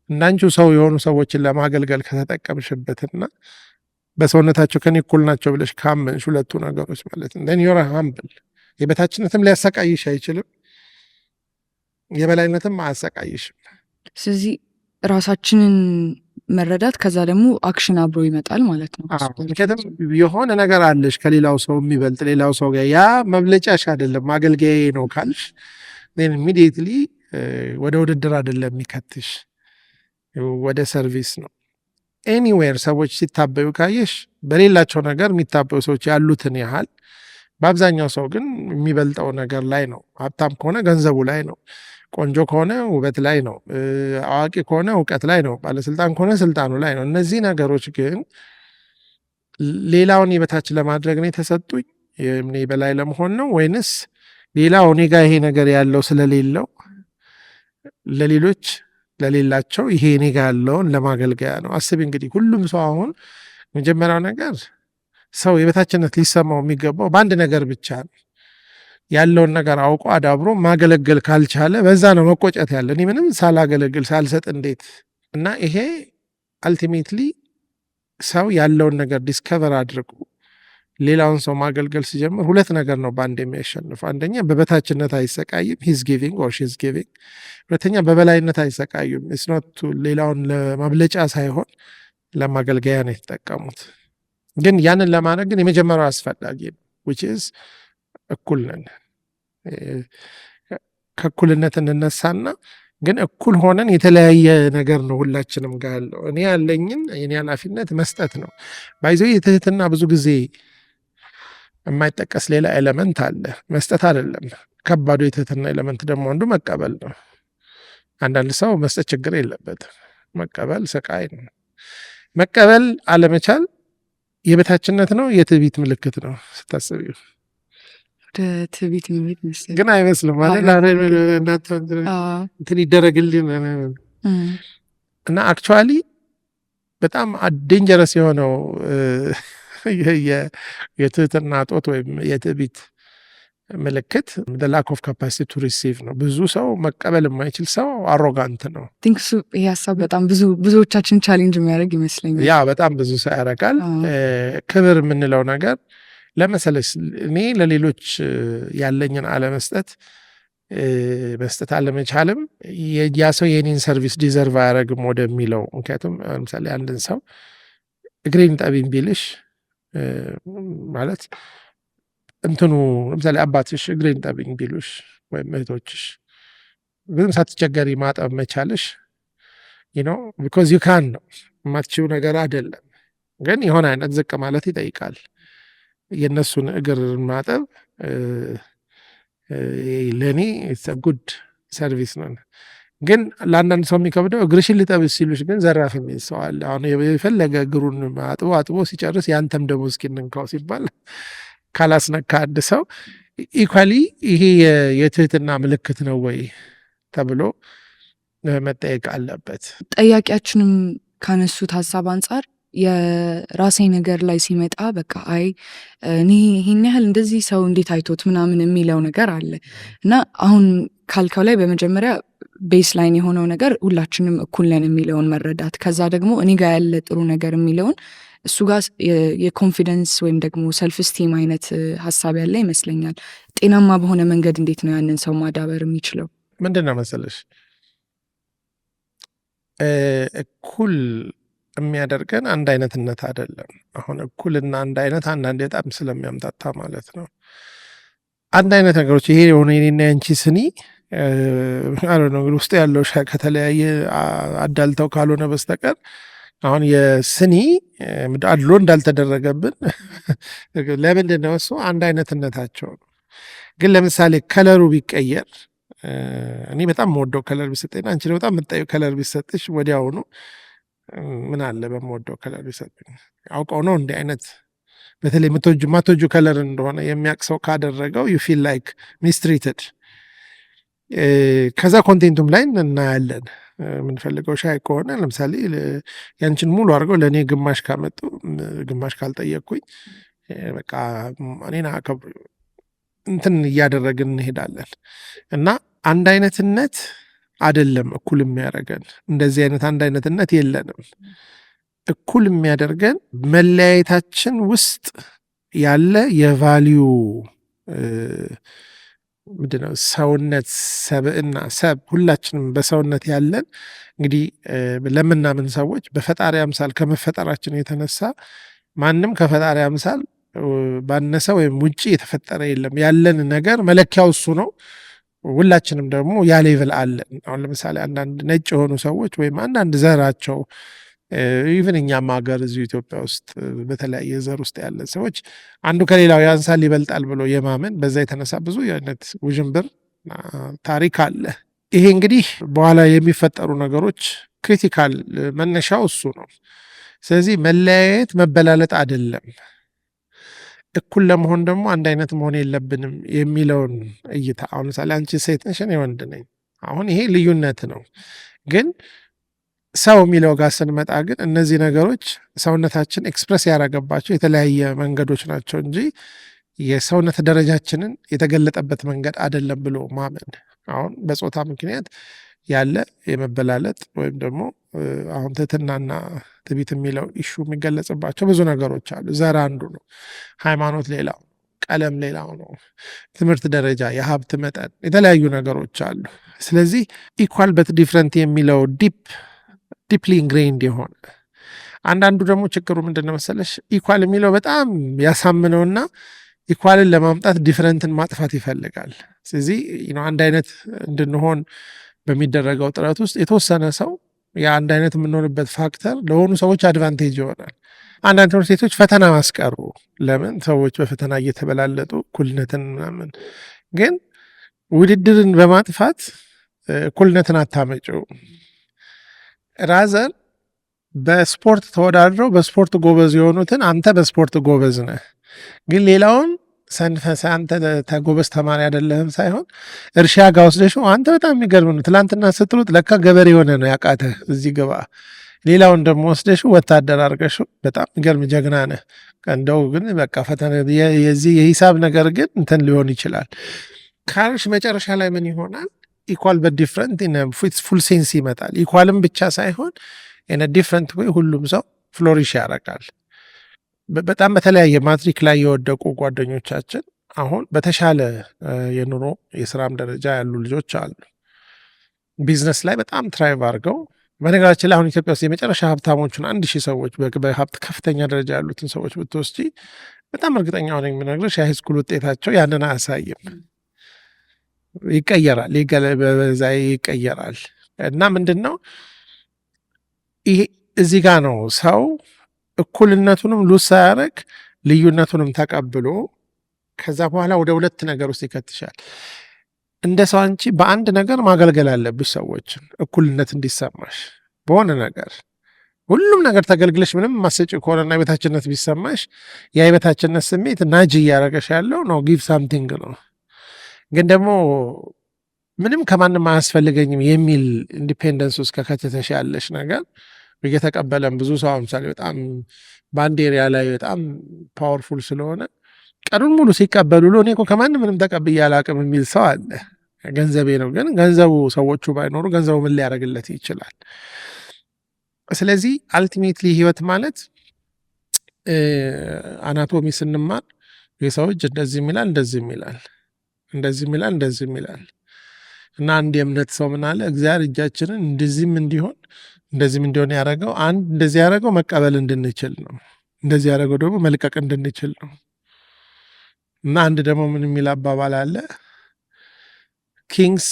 Speaker 2: እንዳንቺ ሰው የሆኑ ሰዎችን ለማገልገል ከተጠቀምሽበትና በሰውነታቸው ከኔ እኩል ናቸው ብለሽ ካመንሽ ሁለቱ ነገሮች ማለት ነው ዮር ሃምብል። የበታችነትም ሊያሰቃይሽ አይችልም፣ የበላይነትም አያሰቃይሽም።
Speaker 1: ስለዚህ ራሳችንን መረዳት ከዛ ደግሞ አክሽን አብሮ ይመጣል ማለት ነው።
Speaker 2: ምክንያቱም የሆነ ነገር አለሽ ከሌላው ሰው የሚበልጥ ሌላው ሰው ጋር ያ መብለጫሽ አይደለም ማገልገያዬ ነው ካልሽ ኢሚዲየትሊ ወደ ውድድር አይደለም የሚከትሽ ወደ ሰርቪስ ነው። ኤኒዌር ሰዎች ሲታበዩ ካየሽ በሌላቸው ነገር የሚታበዩ ሰዎች ያሉትን ያህል በአብዛኛው ሰው ግን የሚበልጠው ነገር ላይ ነው። ሀብታም ከሆነ ገንዘቡ ላይ ነው። ቆንጆ ከሆነ ውበት ላይ ነው። አዋቂ ከሆነ እውቀት ላይ ነው። ባለስልጣን ከሆነ ስልጣኑ ላይ ነው። እነዚህ ነገሮች ግን ሌላውን የበታች ለማድረግ ነው የተሰጡኝ እኔ በላይ ለመሆን ነው ወይንስ ሌላው እኔ ጋር ይሄ ነገር ያለው ስለሌለው ለሌሎች ለሌላቸው ይሄ እኔ ጋር ያለውን ለማገልገያ ነው። አስቢ እንግዲህ ሁሉም ሰው አሁን መጀመሪያው ነገር ሰው የበታችነት ሊሰማው የሚገባው በአንድ ነገር ብቻ ነው። ያለውን ነገር አውቆ አዳብሮ ማገለገል ካልቻለ በዛ ነው መቆጨት ያለ። እኔ ምንም ሳላገለግል ሳልሰጥ እንዴት እና ይሄ አልቲሜትሊ ሰው ያለውን ነገር ዲስከቨር አድርጎ ሌላውን ሰው ማገልገል ሲጀምር ሁለት ነገር ነው በአንድ የሚያሸንፍ። አንደኛ በበታችነት አይሰቃይም፣ ሂዝ ጊቪንግ ኦር ሺዝ ጊቪንግ። ሁለተኛ በበላይነት አይሰቃዩም። ኢትስ ኖት ሌላውን ለማብለጫ ሳይሆን ለማገልገያ ነው የተጠቀሙት። ግን ያንን ለማድረግ ግን የመጀመሪያው አስፈላጊ ነው which is እኩል ነን። ከእኩልነት እንነሳና ግን እኩል ሆነን የተለያየ ነገር ነው ሁላችንም ጋር ያለው። እኔ ያለኝን የኔ ኃላፊነት መስጠት ነው። ባይዘው የትህትና ብዙ ጊዜ የማይጠቀስ ሌላ ኤሌመንት አለ። መስጠት አይደለም ከባዱ የትህትና ኤሌመንት ደግሞ አንዱ መቀበል ነው። አንዳንድ ሰው መስጠት ችግር የለበትም፣ መቀበል ስቃይ ነው። መቀበል አለመቻል የበታችነት ነው፣ የትዕቢት ምልክት ነው ስታስቢው።
Speaker 1: ትዕቢት የሚሄድ መሰለኝ
Speaker 2: ግን አይመስልም ማለት እንትን ይደረግልን እና አክቹዋሊ በጣም ዴንጀረስ የሆነው የትህትና ጦት ወይም የትዕቢት ምልክት ላክ ኦፍ ካፓሲቲ ቱ ሪሲቭ ነው። ብዙ ሰው መቀበል የማይችል ሰው አሮጋንት ነው።
Speaker 1: ቲንክ እሱ ይሄ ሀሳብ በጣም ብዙዎቻችን ቻሌንጅ የሚያደርግ ይመስለኛል።
Speaker 2: ያ በጣም ብዙ ሰው ያደርጋል። ክብር የምንለው ነገር ለመሰለሽ እኔ ለሌሎች ያለኝን አለመስጠት መስጠት አለመቻልም ያ ሰው የኔን ሰርቪስ ዲዘርቭ አያደርግም ወደሚለው። ምክንያቱም ለምሳሌ አንድን ሰው እግሬን ጠቢኝ ቢልሽ ማለት እንትኑ ለምሳሌ አባትሽ እግሬን ጠቢኝ ቢሉሽ ወይም እህቶችሽ ግን ሳትቸገሪ ማጠብ መቻልሽ ቢኮዝ ዩ ካን ነው የማትችው ነገር አይደለም። ግን የሆነ አይነት ዝቅ ማለት ይጠይቃል። የእነሱን እግር ማጠብ ለእኔ ጉድ ሰርቪስ ነው። ግን ለአንዳንድ ሰው የሚከብደው እግርሽን ልጠብስ ሲሉሽ ግን ዘራፍ የሚል ሰው አለ። አሁን የፈለገ እግሩን አጥቦ ሲጨርስ ያንተም ደግሞ እስኪ እንንካው ሲባል ካላስነካ አንድ ሰው ኢኳሊ ይሄ የትህትና ምልክት ነው ወይ ተብሎ መጠየቅ አለበት።
Speaker 1: ጠያቂያችንም ካነሱት ሀሳብ አንጻር የራሴ ነገር ላይ ሲመጣ በቃ አይ እኔ ይሄን ያህል እንደዚህ ሰው እንዴት አይቶት ምናምን የሚለው ነገር አለ እና አሁን ካልከው ላይ በመጀመሪያ ቤስ ላይን የሆነው ነገር ሁላችንም እኩል ነን የሚለውን መረዳት፣ ከዛ ደግሞ እኔ ጋር ያለ ጥሩ ነገር የሚለውን እሱ ጋር የኮንፊደንስ ወይም ደግሞ ሰልፍ ስቲም አይነት ሀሳብ ያለ ይመስለኛል። ጤናማ በሆነ መንገድ እንዴት ነው ያንን ሰው ማዳበር የሚችለው?
Speaker 2: ምንድን ነው መሰለሽ እኩል የሚያደርገን አንድ አይነትነት አይደለም። አሁን እኩልና አንድ አይነት አንዳንዴ በጣም ስለሚያምታታ ማለት ነው። አንድ አይነት ነገሮች ይሄ የሆነ የኔና ያንቺ ስኒ ነው ውስጥ ያለው ሻይ ከተለያየ አዳልተው ካልሆነ በስተቀር አሁን የስኒ አድሎ እንዳልተደረገብን ለምንድን ነው እሱ አንድ አይነትነታቸው ነው። ግን ለምሳሌ ከለሩ ቢቀየር እኔ በጣም የምወደው ከለር ቢሰጠኝ አንቺ በጣም የምታየው ከለር ቢሰጥሽ ወዲያውኑ ምን አለ በምወደው ከለር ቢሰጥኝ አውቀው ነው እንዲህ አይነት በተለይ ማትወጁ ከለር እንደሆነ የሚያውቅ ሰው ካደረገው ዩ ፊል ላይክ ሚስትሪትድ። ከዛ ኮንቴንቱም ላይ እናያለን። የምንፈልገው ሻይ ከሆነ ለምሳሌ ያንቺን ሙሉ አድርገው ለእኔ ግማሽ ካመጡ ግማሽ ካልጠየቅኩኝ በቃ እኔን አከብሩ እንትን እያደረግን እንሄዳለን እና አንድ አይነትነት አይደለም እኩል የሚያደርገን። እንደዚህ አይነት አንድ አይነትነት የለንም። እኩል የሚያደርገን መለያየታችን ውስጥ ያለ የቫሊዩ ምንድነው ሰውነት፣ ሰብዕና፣ ሰብ ሁላችንም በሰውነት ያለን እንግዲህ ለምናምን ሰዎች በፈጣሪ አምሳል ከመፈጠራችን የተነሳ ማንም ከፈጣሪ አምሳል ባነሰ ወይም ውጪ የተፈጠረ የለም። ያለን ነገር መለኪያው እሱ ነው። ሁላችንም ደግሞ ያ ሌቭል አለን። አሁን ለምሳሌ አንዳንድ ነጭ የሆኑ ሰዎች ወይም አንዳንድ ዘራቸው ኢቨን እኛም ሀገር እዚሁ ኢትዮጵያ ውስጥ በተለያየ ዘር ውስጥ ያለን ሰዎች አንዱ ከሌላው ያንሳል ይበልጣል ብሎ የማመን በዛ የተነሳ ብዙ አይነት ውዥንብር ታሪክ አለ። ይሄ እንግዲህ በኋላ የሚፈጠሩ ነገሮች ክሪቲካል መነሻው እሱ ነው። ስለዚህ መለያየት መበላለጥ አይደለም። እኩል ለመሆን ደግሞ አንድ አይነት መሆን የለብንም የሚለውን እይታ አሁን ምሳሌ አንቺ ሴት ነሽ እኔ ወንድ ነኝ። አሁን ይሄ ልዩነት ነው። ግን ሰው የሚለው ጋር ስንመጣ ግን እነዚህ ነገሮች ሰውነታችን ኤክስፕረስ ያደረገባቸው የተለያየ መንገዶች ናቸው እንጂ የሰውነት ደረጃችንን የተገለጠበት መንገድ አይደለም ብሎ ማመን አሁን በጾታ ምክንያት ያለ የመበላለጥ ወይም ደግሞ አሁን ትህትናና ትዕቢት የሚለው ኢሹ የሚገለጽባቸው ብዙ ነገሮች አሉ። ዘር አንዱ ነው። ሃይማኖት ሌላው፣ ቀለም ሌላው ነው። ትምህርት ደረጃ፣ የሀብት መጠን፣ የተለያዩ ነገሮች አሉ። ስለዚህ ኢኳል በት ዲፍረንት የሚለው ዲፕሊ ኢንግሬንድ የሆነ አንዳንዱ ደግሞ ችግሩ ምንድን ነው መሰለሽ ኢኳል የሚለው በጣም ያሳምነውና ኢኳልን ለማምጣት ዲፍረንትን ማጥፋት ይፈልጋል። ስለዚህ አንድ አይነት እንድንሆን በሚደረገው ጥረት ውስጥ የተወሰነ ሰው የአንድ አይነት የምንሆንበት ፋክተር ለሆኑ ሰዎች አድቫንቴጅ ይሆናል። አንዳንድ ትምህርት ቤቶች ፈተና ማስቀሩ ለምን ሰዎች በፈተና እየተበላለጡ እኩልነትን ምናምን፣ ግን ውድድርን በማጥፋት እኩልነትን አታመጪው። ራዘር በስፖርት ተወዳድረው በስፖርት ጎበዝ የሆኑትን አንተ በስፖርት ጎበዝ ነህ ግን ሌላውን ሰንፈሰ አንተ ተጎበዝ ተማሪ አይደለህም ሳይሆን እርሻ ጋር ወስደሽው አንተ በጣም የሚገርም ነው ትላንትና ስትሉት ለካ ገበሬ የሆነ ነው ያቃተህ እዚህ ግባ። ሌላውን ደግሞ ወስደሽው ወታደር አድርገሽው በጣም የሚገርም ጀግና ነህ። እንደው ግን በቃ ፈተና የዚህ የሂሳብ ነገር ግን እንትን ሊሆን ይችላል ካልሽ መጨረሻ ላይ ምን ይሆናል? ኢኳል በዲፍረንት ፉል ሴንስ ይመጣል። ኢኳልም ብቻ ሳይሆን ዲፍረንት ወይ ሁሉም ሰው ፍሎሪሽ ያደርጋል። በጣም በተለያየ ማትሪክ ላይ የወደቁ ጓደኞቻችን አሁን በተሻለ የኑሮ የስራም ደረጃ ያሉ ልጆች አሉ። ቢዝነስ ላይ በጣም ትራይቭ አድርገው በነገራችን ላይ አሁን ኢትዮጵያ ውስጥ የመጨረሻ ሀብታሞቹን 1000 ሰዎች በሀብት ከፍተኛ ደረጃ ያሉትን ሰዎች ብትወስጂ በጣም እርግጠኛ ሆነ የምነግርሽ የሃይስኩል ውጤታቸው ያንን አያሳይም። ይቀየራል፣ በዛ ይቀየራል። እና ምንድን ነው ይሄ እዚህ ጋር ነው ሰው እኩልነቱንም ሉዝ ሳያደርግ ልዩነቱንም ተቀብሎ ከዛ በኋላ ወደ ሁለት ነገር ውስጥ ይከትሻል። እንደ ሰው አንቺ በአንድ ነገር ማገልገል አለብሽ ሰዎችን እኩልነት እንዲሰማሽ በሆነ ነገር ሁሉም ነገር ተገልግለሽ ምንም ማሰጪ ከሆነና የበታችነት ቢሰማሽ ያ የበታችነት ስሜት ናጅ እያደረገሽ ያለው ነው ጊቭ ሳምቲንግ ነው። ግን ደግሞ ምንም ከማንም አያስፈልገኝም የሚል ኢንዲፔንደንስ ውስጥ ከከተተሽ ያለሽ ነገር እየተቀበለም ብዙ ሰው ምሳሌ በጣም በአንድ ኤሪያ ላይ በጣም ፓወርፉል ስለሆነ ቀኑን ሙሉ ሲቀበሉ እኔ እኮ ከማንም ምንም ተቀብዬ አላቅም የሚል ሰው አለ። ገንዘቤ ነው፣ ግን ገንዘቡ ሰዎቹ ባይኖሩ ገንዘቡ ምን ሊያደርግለት ይችላል? ስለዚህ አልቲሜትሊ ህይወት ማለት አናቶሚ ስንማር የሰው እጅ እንደዚህ የሚላል እንደዚህ የሚላል እንደዚህ የሚላል እንደዚህ የሚላል እና አንድ የእምነት ሰው ምን አለ፣ እግዚአብሔር እጃችንን እንደዚህም እንዲሆን እንደዚህም እንዲሆን ያደረገው አንድ እንደዚህ ያደረገው መቀበል እንድንችል ነው፣ እንደዚህ ያደረገው ደግሞ መልቀቅ እንድንችል ነው። እና አንድ ደግሞ ምን የሚል አባባል አለ፣ ኪንግስ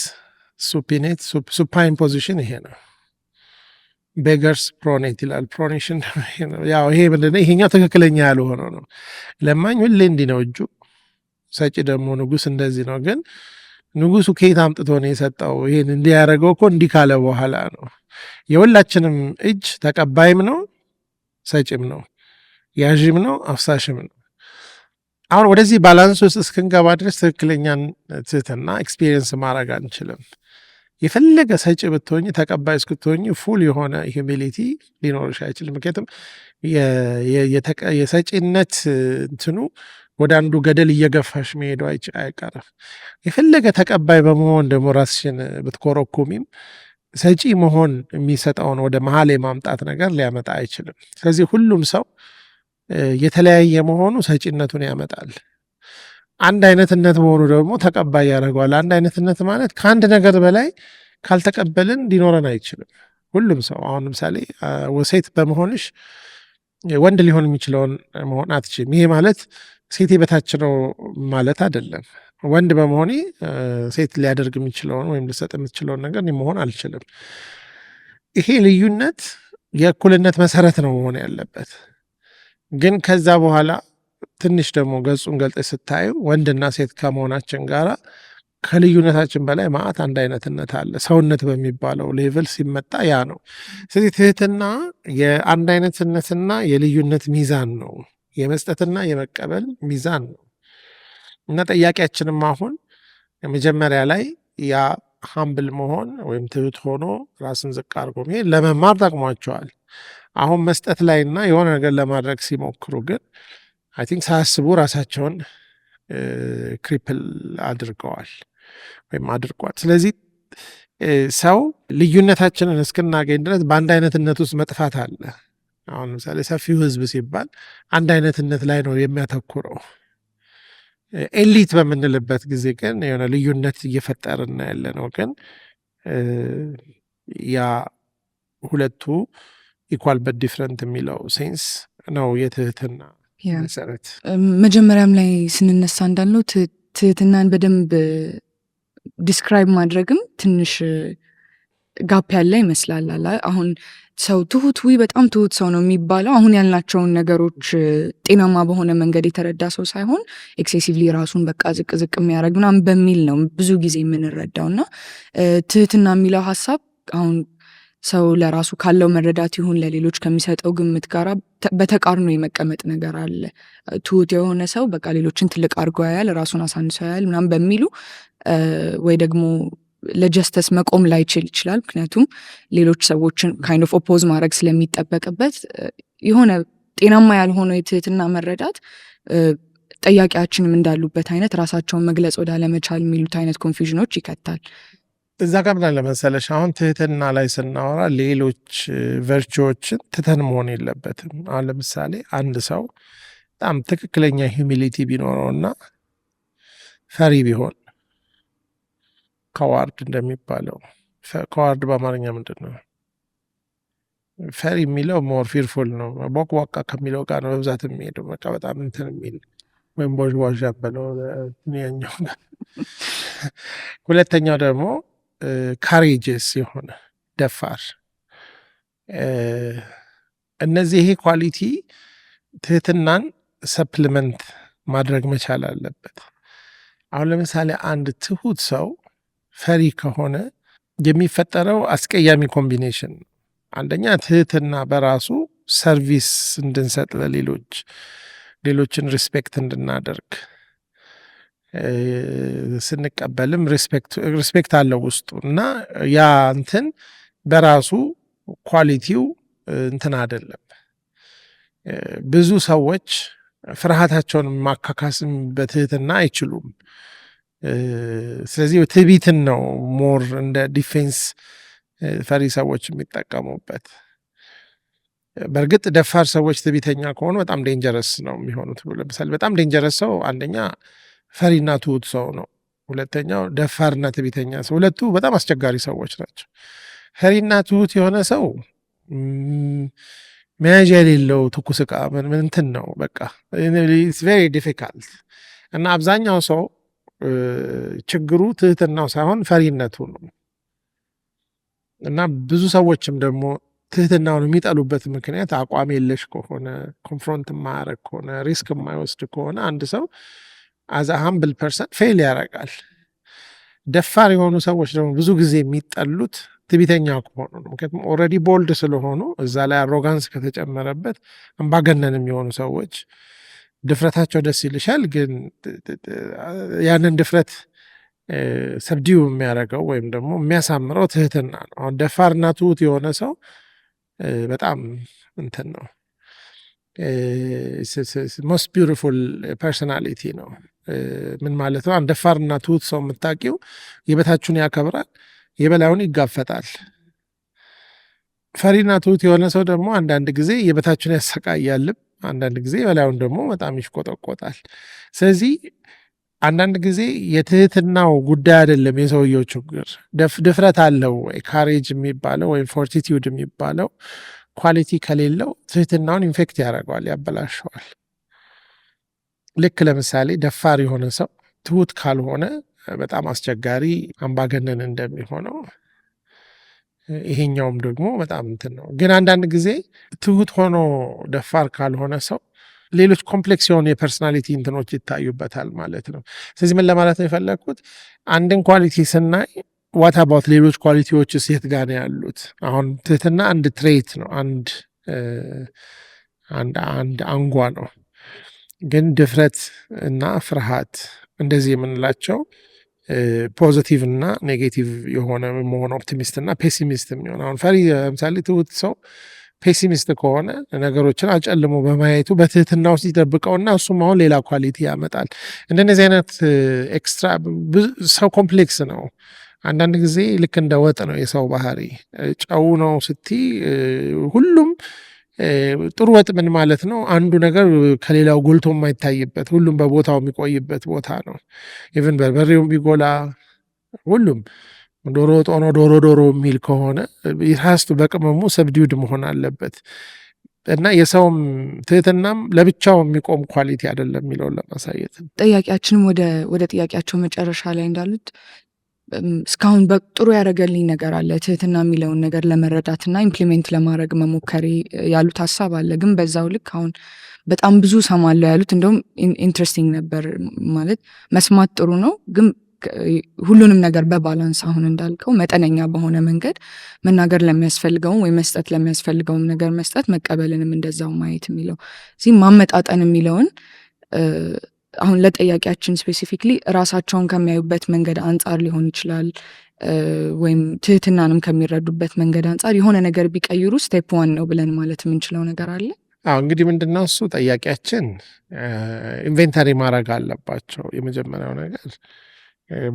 Speaker 2: ሱፒኔት ሱፓይን ፖዚሽን ይሄ ነው፣ ቤገርስ ፕሮኔት ይላል። ፕሮኔሽን ያው ይሄ ምንድነው? ይሄኛው ትክክለኛ ያልሆነው ነው። ለማኝ ሁሌ እንዲህ ነው እጁ፣ ሰጪ ደግሞ ንጉስ እንደዚህ ነው። ግን ንጉሱ ከየት አምጥቶ ነው የሰጠው? ይሄን እንዲህ ያደረገው እኮ እንዲህ ካለ በኋላ ነው። የሁላችንም እጅ ተቀባይም ነው፣ ሰጪም ነው፣ ያዥም ነው፣ አፍሳሽም ነው። አሁን ወደዚህ ባላንስ ውስጥ እስክንገባ ድረስ ትክክለኛን ትህትና ኤክስፒሪየንስ ማድረግ አንችልም። የፈለገ ሰጪ ብትሆኝ ተቀባይ እስክትሆኝ ፉል የሆነ ሂዩሚሊቲ ሊኖርሽ አይችልም። ምክንያቱም የሰጪነት እንትኑ ወደ አንዱ ገደል እየገፋሽ መሄዱ አይቀርም። የፈለገ ተቀባይ በመሆን ደግሞ ራስሽን ብትኮረኩሚም ሰጪ መሆን የሚሰጠውን ወደ መሀል የማምጣት ነገር ሊያመጣ አይችልም። ስለዚህ ሁሉም ሰው የተለያየ መሆኑ ሰጪነቱን ያመጣል። አንድ አይነትነት መሆኑ ደግሞ ተቀባይ ያደርገዋል። አንድ አይነትነት ማለት ከአንድ ነገር በላይ ካልተቀበልን ሊኖረን አይችልም። ሁሉም ሰው አሁን ለምሳሌ ሴት በመሆንሽ ወንድ ሊሆን የሚችለውን መሆን አትችልም። ይሄ ማለት ሴት በታች ነው ማለት አይደለም። ወንድ በመሆኔ ሴት ሊያደርግ የሚችለውን ወይም ሊሰጥ የምትችለውን ነገር መሆን አልችልም። ይሄ ልዩነት የእኩልነት መሰረት ነው መሆን ያለበት። ግን ከዛ በኋላ ትንሽ ደግሞ ገጹን ገልጠሽ ስታዩ ወንድና ሴት ከመሆናችን ጋራ ከልዩነታችን በላይ ማዕት አንድ አይነትነት አለ። ሰውነት በሚባለው ሌቭል ሲመጣ ያ ነው። ስለዚህ ትህትና የአንድ አይነትነትና የልዩነት ሚዛን ነው፣ የመስጠትና የመቀበል ሚዛን ነው። እና ጠያቂያችንም አሁን መጀመሪያ ላይ ያ ሀምብል መሆን ወይም ትሁት ሆኖ ራስን ዝቅ አድርጎ መሄድ ለመማር ጠቅሟቸዋል። አሁን መስጠት ላይና የሆነ ነገር ለማድረግ ሲሞክሩ ግን አይ ቲንክ ሳያስቡ ራሳቸውን ክሪፕል አድርገዋል ወይም አድርጓል። ስለዚህ ሰው ልዩነታችንን እስክናገኝ ድረስ በአንድ አይነትነት ውስጥ መጥፋት አለ። አሁን ለምሳሌ ሰፊው ሕዝብ ሲባል አንድ አይነትነት ላይ ነው የሚያተኩረው። ኤሊት በምንልበት ጊዜ ግን የሆነ ልዩነት እየፈጠርን ያለ ነው። ግን ያ ሁለቱ ኢኳል በት ዲፍረንት የሚለው ሴንስ ነው የትህትና መሰረት።
Speaker 1: መጀመሪያም ላይ ስንነሳ እንዳልነው ትህትናን በደንብ ዲስክራይብ ማድረግም ትንሽ ጋፕ ያለ ይመስላል። አሁን ሰው ትሁት በጣም ትሁት ሰው ነው የሚባለው አሁን ያልናቸውን ነገሮች ጤናማ በሆነ መንገድ የተረዳ ሰው ሳይሆን ኤክሴሲቭሊ ራሱን በቃ ዝቅ ዝቅ የሚያደርግ ምናምን በሚል ነው ብዙ ጊዜ የምንረዳው። እና ትህትና የሚለው ሀሳብ አሁን ሰው ለራሱ ካለው መረዳት ይሁን ለሌሎች ከሚሰጠው ግምት ጋር በተቃርኖ የመቀመጥ ነገር አለ። ትሁት የሆነ ሰው በቃ ሌሎችን ትልቅ አድርጎ ያያል፣ ራሱን አሳንሶ ያያል ምናምን በሚሉ ወይ ደግሞ ለጀስተስ መቆም ላይችል ይችላል። ምክንያቱም ሌሎች ሰዎችን ካይንድ ኦፍ ኦፖዝ ማድረግ ስለሚጠበቅበት የሆነ ጤናማ ያልሆነው የትህትና መረዳት ጠያቂያችንም እንዳሉበት አይነት ራሳቸውን መግለጽ ወደ አለመቻል የሚሉት አይነት ኮንፊውዥኖች ይከታል።
Speaker 2: እዛ ጋር ምን አለ መሰለሽ፣ አሁን ትህትና ላይ ስናወራ ሌሎች ቨርቹዎችን ትተን መሆን የለበትም። አሁን ለምሳሌ አንድ ሰው በጣም ትክክለኛ ሂዩሚሊቲ ቢኖረውና ፈሪ ቢሆን ከዋርድ እንደሚባለው ከዋርድ በአማርኛ ምንድን ነው? ፈሪ የሚለው ሞር ፊርፉል ነው። ቦቅቧቃ ከሚለው ጋር ነው በብዛት የሚሄደው። በቃ በጣም እንትን የሚል ወይም ቦዥቧዣ በለው ያኛው። ሁለተኛው ደግሞ ካሬጀስ የሆነ ደፋር። እነዚህ ይሄ ኳሊቲ ትህትናን ሰፕሊመንት ማድረግ መቻል አለበት። አሁን ለምሳሌ አንድ ትሁት ሰው ፈሪ ከሆነ የሚፈጠረው አስቀያሚ ኮምቢኔሽን። አንደኛ ትህትና በራሱ ሰርቪስ እንድንሰጥ ለሌሎች ሌሎችን ሪስፔክት እንድናደርግ ስንቀበልም ሪስፔክት አለው ውስጡ እና ያ እንትን በራሱ ኳሊቲው እንትን አይደለም። ብዙ ሰዎች ፍርሃታቸውን ማካካስም በትህትና አይችሉም። ስለዚህ ትዕቢትን ነው ሞር እንደ ዲፌንስ ፈሪ ሰዎች የሚጠቀሙበት። በእርግጥ ደፋር ሰዎች ትዕቢተኛ ከሆኑ በጣም ዴንጀረስ ነው የሚሆኑት። ለምሳሌ በጣም ዴንጀረስ ሰው አንደኛ ፈሪና ትሁት ሰው ነው። ሁለተኛው ደፋርና ትዕቢተኛ ሰው፣ ሁለቱ በጣም አስቸጋሪ ሰዎች ናቸው። ፈሪና ትሁት የሆነ ሰው መያዣ የሌለው ትኩስ ዕቃ እንትን ነው በቃ ኢትስ ቬሪ ዲፊካልት። እና አብዛኛው ሰው ችግሩ ትህትናው ሳይሆን ፈሪነቱ ነው። እና ብዙ ሰዎችም ደግሞ ትህትናውን የሚጠሉበት ምክንያት አቋም የለሽ ከሆነ፣ ኮንፍሮንት የማያረግ ከሆነ፣ ሪስክ የማይወስድ ከሆነ አንድ ሰው አዝ ሃምብል ፐርሰን ፌል ያደርጋል። ደፋር የሆኑ ሰዎች ደግሞ ብዙ ጊዜ የሚጠሉት ትዕቢተኛ ከሆኑ ነው። ምክንያቱም ኦልሬዲ ቦልድ ስለሆኑ እዛ ላይ አሮጋንስ ከተጨመረበት አምባገነን የሚሆኑ ሰዎች ድፍረታቸው ደስ ይልሻል፣ ግን ያንን ድፍረት ሰብዲው የሚያደርገው ወይም ደግሞ የሚያሳምረው ትህትና ነው። አሁን ደፋርና ትሁት የሆነ ሰው በጣም እንትን ነው፣ ሞስት ቢዩቲፉል ፐርሶናሊቲ ነው። ምን ማለት ነው? አንድ ደፋርና ትሁት ሰው የምታውቂው የበታችሁን ያከብራል፣ የበላዩን ይጋፈጣል። ፈሪና ትሁት የሆነ ሰው ደግሞ አንዳንድ ጊዜ የበታችሁን ያሰቃያልም፣ አንዳንድ ጊዜ የበላዩን ደግሞ በጣም ይሽቆጠቆጣል። ስለዚህ አንዳንድ ጊዜ የትህትናው ጉዳይ አይደለም የሰውየው ችግር። ድፍረት አለው ወይ ካሬጅ የሚባለው ወይም ፎርቲቲዩድ የሚባለው ኳሊቲ ከሌለው ትህትናውን ኢንፌክት ያደርገዋል፣ ያበላሸዋል። ልክ ለምሳሌ ደፋር የሆነ ሰው ትሁት ካልሆነ በጣም አስቸጋሪ አምባገነን እንደሚሆነው ይሄኛውም ደግሞ በጣም እንትን ነው። ግን አንዳንድ ጊዜ ትሁት ሆኖ ደፋር ካልሆነ ሰው ሌሎች ኮምፕሌክስ የሆኑ የፐርሶናሊቲ እንትኖች ይታዩበታል ማለት ነው። ስለዚህ ምን ለማለት ነው የፈለግኩት፣ አንድን ኳሊቲ ስናይ ዋት አባውት ሌሎች ኳሊቲዎች የት ጋር ነው ያሉት? አሁን ትህትና አንድ ትሬት ነው፣ አንድ አንጓ ነው። ግን ድፍረት እና ፍርሃት እንደዚህ የምንላቸው ፖዚቲቭ እና ኔጌቲቭ የሆነ መሆን፣ ኦፕቲሚስት እና ፔሲሚስት የሚሆን። አሁን ፈሪ ለምሳሌ ትሁት ሰው ፔሲሚስት ከሆነ ነገሮችን አጨልሞ በማየቱ በትህትና ውስጥ ይጠብቀውና እሱም አሁን ሌላ ኳሊቲ ያመጣል። እንደነዚህ አይነት ኤክስትራ ሰው ኮምፕሌክስ ነው። አንዳንድ ጊዜ ልክ እንደ ወጥ ነው የሰው ባህሪ። ጨው ነው ስቲ ሁሉም ጥሩ ወጥ ምን ማለት ነው? አንዱ ነገር ከሌላው ጎልቶ የማይታይበት ሁሉም በቦታው የሚቆይበት ቦታ ነው። ኢቨን በርበሬውም ቢጎላ ሁሉም ዶሮ ወጥ ሆኖ ዶሮ የሚል ከሆነ ይራስቱ በቅመሙ ሰብዲውድ መሆን አለበት። እና የሰውም ትህትናም ለብቻው የሚቆም ኳሊቲ አይደለም የሚለውን ለማሳየት ነው።
Speaker 1: ጥያቄያችንም ወደ ጥያቄያቸው መጨረሻ ላይ እንዳሉት እስካሁን በጥሩ ያደረገልኝ ነገር አለ ትህትና የሚለውን ነገር ለመረዳትና ኢምፕሊሜንት ለማድረግ መሞከሬ ያሉት ሀሳብ አለ። ግን በዛው ልክ አሁን በጣም ብዙ ሰማለሁ ያሉት እንደውም ኢንትረስቲንግ ነበር። ማለት መስማት ጥሩ ነው፣ ግን ሁሉንም ነገር በባላንስ አሁን እንዳልከው መጠነኛ በሆነ መንገድ መናገር ለሚያስፈልገውም ወይ መስጠት ለሚያስፈልገውም ነገር መስጠት፣ መቀበልንም እንደዛው ማየት የሚለው እዚህ ማመጣጠን የሚለውን አሁን ለጠያቂያችን ስፔሲፊክሊ ራሳቸውን ከሚያዩበት መንገድ አንጻር ሊሆን ይችላል፣ ወይም ትህትናንም ከሚረዱበት መንገድ አንጻር የሆነ ነገር ቢቀይሩ ስቴፕ ዋን ነው ብለን ማለት የምንችለው ነገር አለ።
Speaker 2: እንግዲህ ምንድነው እሱ ጠያቂያችን ኢንቬንተሪ ማድረግ አለባቸው። የመጀመሪያው ነገር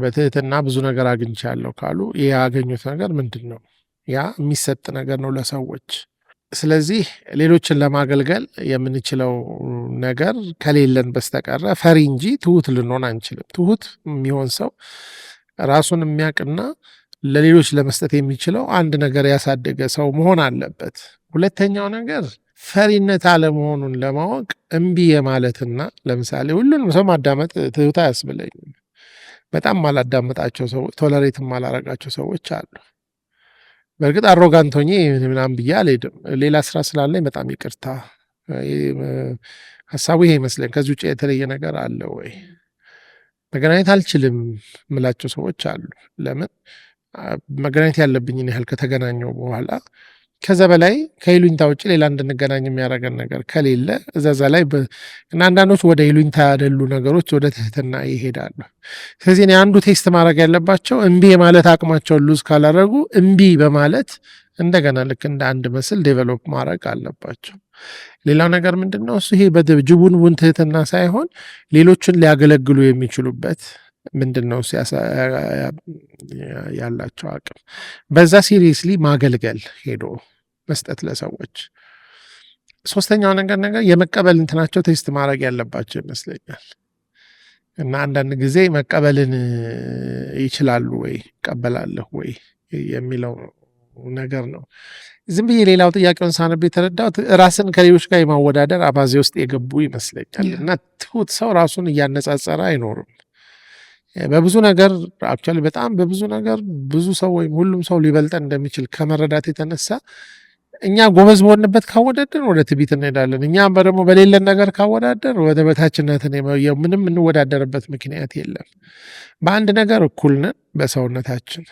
Speaker 2: በትህትና ብዙ ነገር አግኝቻለሁ ካሉ ይህ ያገኙት ነገር ምንድን ነው? ያ የሚሰጥ ነገር ነው ለሰዎች። ስለዚህ ሌሎችን ለማገልገል የምንችለው ነገር ከሌለን በስተቀረ ፈሪ እንጂ ትሁት ልንሆን አንችልም። ትሁት የሚሆን ሰው ራሱን የሚያውቅና ለሌሎች ለመስጠት የሚችለው አንድ ነገር ያሳደገ ሰው መሆን አለበት። ሁለተኛው ነገር ፈሪነት አለመሆኑን ለማወቅ እምቢ የማለትና ለምሳሌ ሁሉንም ሰው ማዳመጥ ትሁት አያስብለኝም። በጣም ማላዳመጣቸው ሰዎች፣ ቶለሬት ማላረጋቸው ሰዎች አሉ። በእርግጥ አሮጋንት ሆኜ ምናምን ብዬ አልሄድም። ሌላ ስራ ስላለኝ በጣም ይቅርታ፣ ሀሳቡ ይሄ ይመስለኝ። ከዚህ ውጭ የተለየ ነገር አለ ወይ? መገናኘት አልችልም ምላቸው ሰዎች አሉ። ለምን? መገናኘት ያለብኝን ያህል ከተገናኘው በኋላ ከዛ በላይ ከይሉኝታ ውጭ ሌላ እንድንገናኝ የሚያደርገን ነገር ከሌለ እዛዛ ላይ እና አንዳንዶች ወደ ይሉኝታ ያደሉ ነገሮች ወደ ትህትና ይሄዳሉ። ስለዚህ እኔ አንዱ ቴስት ማድረግ ያለባቸው እምቢ የማለት አቅማቸውን ሉዝ ካላደረጉ እምቢ በማለት እንደገና ልክ እንደ አንድ ምስል ዴቨሎፕ ማድረግ አለባቸው። ሌላው ነገር ምንድነው እሱ ይሄ በጅቡን ውንትህትና ሳይሆን ሌሎችን ሊያገለግሉ የሚችሉበት ምንድነው ያላቸው አቅም በዛ ሲሪየስሊ ማገልገል ሄዶ መስጠት ለሰዎች። ሶስተኛው ነገር የመቀበል እንትናቸው ቴስት ማድረግ ያለባቸው ይመስለኛል። እና አንዳንድ ጊዜ መቀበልን ይችላሉ ወይ ይቀበላለሁ ወይ የሚለው ነገር ነው። ዝም ብዬ ሌላው ጥያቄውን ሳነብ የተረዳሁት ራስን ከሌሎች ጋር የማወዳደር አባዜ ውስጥ የገቡ ይመስለኛል። እና ትሁት ሰው ራሱን እያነጻጸረ አይኖርም። በብዙ ነገር አክቹዋሊ በጣም በብዙ ነገር ብዙ ሰው ወይም ሁሉም ሰው ሊበልጠን እንደሚችል ከመረዳት የተነሳ እኛ ጎበዝ በሆንበት ካወዳደር ወደ ትዕቢት እንሄዳለን። እኛም ደግሞ በሌለን ነገር ካወዳደር ወደ በታችነትን ምንም እንወዳደርበት ምክንያት የለም። በአንድ ነገር እኩል ነን በሰውነታችን፣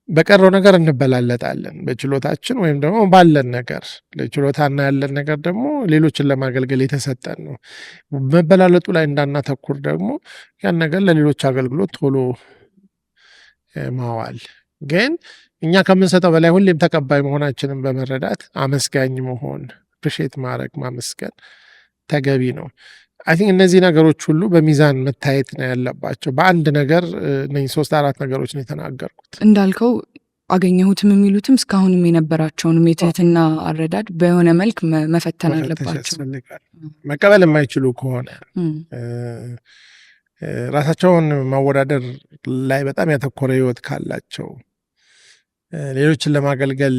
Speaker 2: በቀረው ነገር እንበላለጣለን በችሎታችን ወይም ደግሞ ባለን ነገር። ለችሎታና ያለን ነገር ደግሞ ሌሎችን ለማገልገል የተሰጠን ነው። መበላለጡ ላይ እንዳናተኩር ደግሞ ያን ነገር ለሌሎች አገልግሎት ቶሎ ማዋል ግን እኛ ከምንሰጠው በላይ ሁሌም ተቀባይ መሆናችንን በመረዳት አመስጋኝ መሆን፣ አፕሪሼት ማድረግ፣ ማመስገን ተገቢ ነው። አይ ቲንክ እነዚህ ነገሮች ሁሉ በሚዛን መታየት ነው ያለባቸው። በአንድ ነገር እነዚህ 3-4 ነገሮች ነው የተናገርኩት።
Speaker 1: እንዳልከው አገኘሁትም የሚሉትም እስካሁንም የነበራቸውንም የትህትና አረዳድ በሆነ መልክ መፈተን አለባቸው።
Speaker 2: መቀበል የማይችሉ ከሆነ ራሳቸውን ማወዳደር ላይ በጣም ያተኮረ ህይወት ካላቸው ሌሎችን ለማገልገል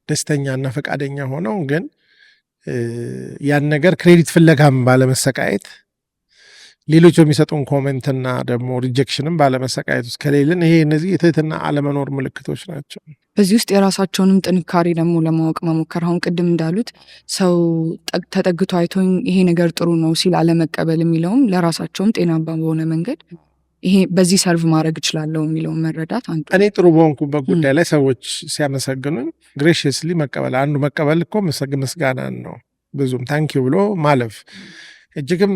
Speaker 2: ደስተኛና ፈቃደኛ ሆነው ግን ያን ነገር ክሬዲት ፍለጋም ባለመሰቃየት ሌሎች የሚሰጡን ኮሜንትና ደግሞ ሪጀክሽንም ባለመሰቃየት ውስጥ ከሌልን ይሄ እነዚህ የትህትና አለመኖር ምልክቶች ናቸው።
Speaker 1: በዚህ ውስጥ የራሳቸውንም ጥንካሬ ደግሞ ለማወቅ መሞከር። አሁን ቅድም እንዳሉት ሰው ተጠግቶ አይቶኝ ይሄ ነገር ጥሩ ነው ሲል አለመቀበል የሚለውም ለራሳቸውም ጤናማ በሆነ መንገድ ይሄ በዚህ ሰርቭ ማድረግ እችላለሁ የሚለውን መረዳት አንዱ።
Speaker 2: እኔ ጥሩ በሆንኩበት ጉዳይ ላይ ሰዎች ሲያመሰግኑኝ ግሬሽየስሊ መቀበል አንዱ መቀበል እኮ ምስጋናን ነው። ብዙም ታንኪዩ ብሎ ማለፍ እጅግም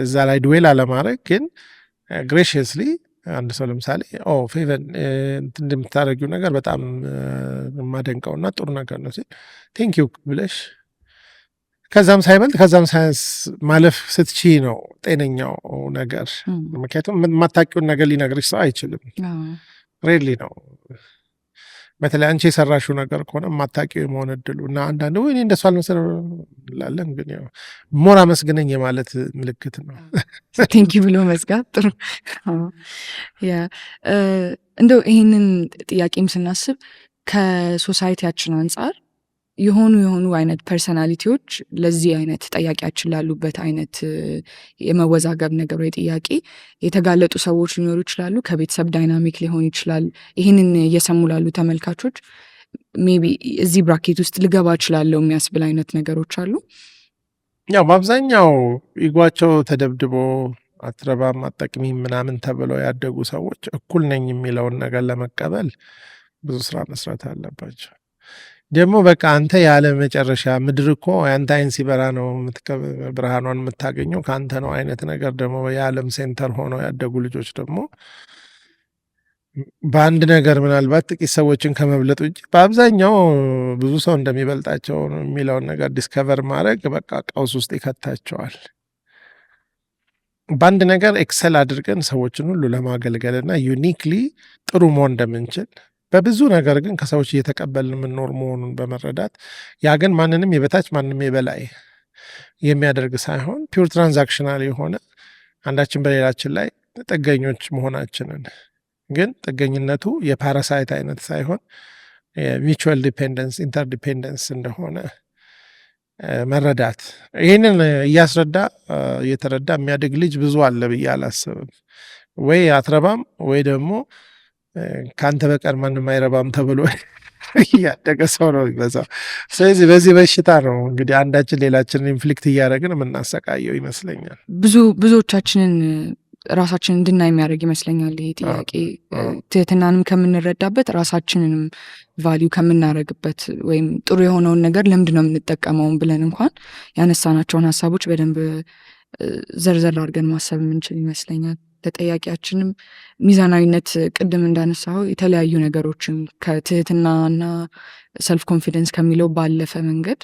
Speaker 2: እዛ ላይ ድዌል አለማድረግ ግን ግሬሽየስሊ አንድ ሰው ለምሳሌ ፌቨን እንደምታደርጊው ነገር በጣም የማደንቀውና ጥሩ ነገር ነው ሲል ቴንኪዩ ብለሽ ከዛም ሳይበልጥ ከዛም ሳያንስ ማለፍ ስትቺ ነው ጤነኛው ነገር። ምክንያቱም የማታውቂውን ነገር ሊነግርሽ ሰው አይችልም። ሬድሊ ነው። በተለይ አንቺ የሰራሽው ነገር ከሆነ የማታውቂው የመሆን እድሉ እና አንዳንድ ወይ እንደሱ አልመሰለኝ እንላለን፣ ግን ያው ሞር አመስግነኝ የማለት ምልክት ነው።
Speaker 1: ቴንኪ ብሎ መዝጋት ጥሩ። እንደው ይህንን ጥያቄም ስናስብ ከሶሳይቲያችን አንጻር የሆኑ አይነት ፐርሰናሊቲዎች ለዚህ አይነት ጠያቂያችን ላሉበት አይነት የመወዛገብ ነገር ወይ ጥያቄ የተጋለጡ ሰዎች ሊኖሩ ይችላሉ። ከቤተሰብ ዳይናሚክ ሊሆን ይችላል። ይህንን እየሰሙ ላሉ ተመልካቾች ሜቢ እዚህ ብራኬት ውስጥ ልገባ እችላለሁ የሚያስብል አይነት ነገሮች አሉ።
Speaker 2: ያው በአብዛኛው ኢጓቸው ተደብድቦ አትረባም አጠቅሚም ምናምን ተብለው ያደጉ ሰዎች እኩል ነኝ የሚለውን ነገር ለመቀበል ብዙ ስራ መስራት አለባቸው። ደግሞ በቃ አንተ ያለ መጨረሻ ምድር እኮ ያንተ አይን ሲበራ ነው ብርሃኗን የምታገኘው ከአንተ ነው አይነት ነገር ደግሞ የዓለም ሴንተር ሆነው ያደጉ ልጆች ደግሞ በአንድ ነገር ምናልባት ጥቂት ሰዎችን ከመብለጥ ውጭ በአብዛኛው ብዙ ሰው እንደሚበልጣቸው የሚለውን ነገር ዲስከቨር ማድረግ በቃ ቀውስ ውስጥ ይከታቸዋል። በአንድ ነገር ኤክሰል አድርገን ሰዎችን ሁሉ ለማገልገልና ዩኒክሊ ጥሩ መሆን እንደምንችል በብዙ ነገር ግን ከሰዎች እየተቀበልን የምንኖር መሆኑን በመረዳት ያ ግን ማንንም የበታች ማንንም የበላይ የሚያደርግ ሳይሆን ፒውር ትራንዛክሽናል የሆነ አንዳችን በሌላችን ላይ ጥገኞች መሆናችንን ግን ጥገኝነቱ የፓራሳይት አይነት ሳይሆን ሚቹዋል ዲፔንደንስ ኢንተርዲፔንደንስ እንደሆነ መረዳት። ይህንን እየተረዳ የሚያድግ ልጅ ብዙ አለ ብዬ አላስብም። ወይ አትረባም ወይ ደግሞ ከአንተ በቀር ማንም አይረባም ተብሎ እያደገ ሰው ነው የሚበዛው። ስለዚህ በዚህ በሽታ ነው እንግዲህ አንዳችን ሌላችንን ኢንፍሊክት እያደረግን የምናሰቃየው ይመስለኛል።
Speaker 1: ብዙዎቻችንን ራሳችንን እንድናይ የሚያደርግ ይመስለኛል ይሄ ጥያቄ። ትህትናንም ከምንረዳበት ራሳችንንም ቫሊዩ ከምናደርግበት ወይም ጥሩ የሆነውን ነገር ለምንድን ነው የምንጠቀመውን ብለን እንኳን ያነሳናቸውን ሀሳቦች በደንብ ዘርዘር አድርገን ማሰብ የምንችል ይመስለኛል። ለጠያቂያችንም ሚዛናዊነት ቅድም እንዳነሳው የተለያዩ ነገሮችን ከትህትናና ሰልፍ ኮንፊደንስ ከሚለው ባለፈ መንገድ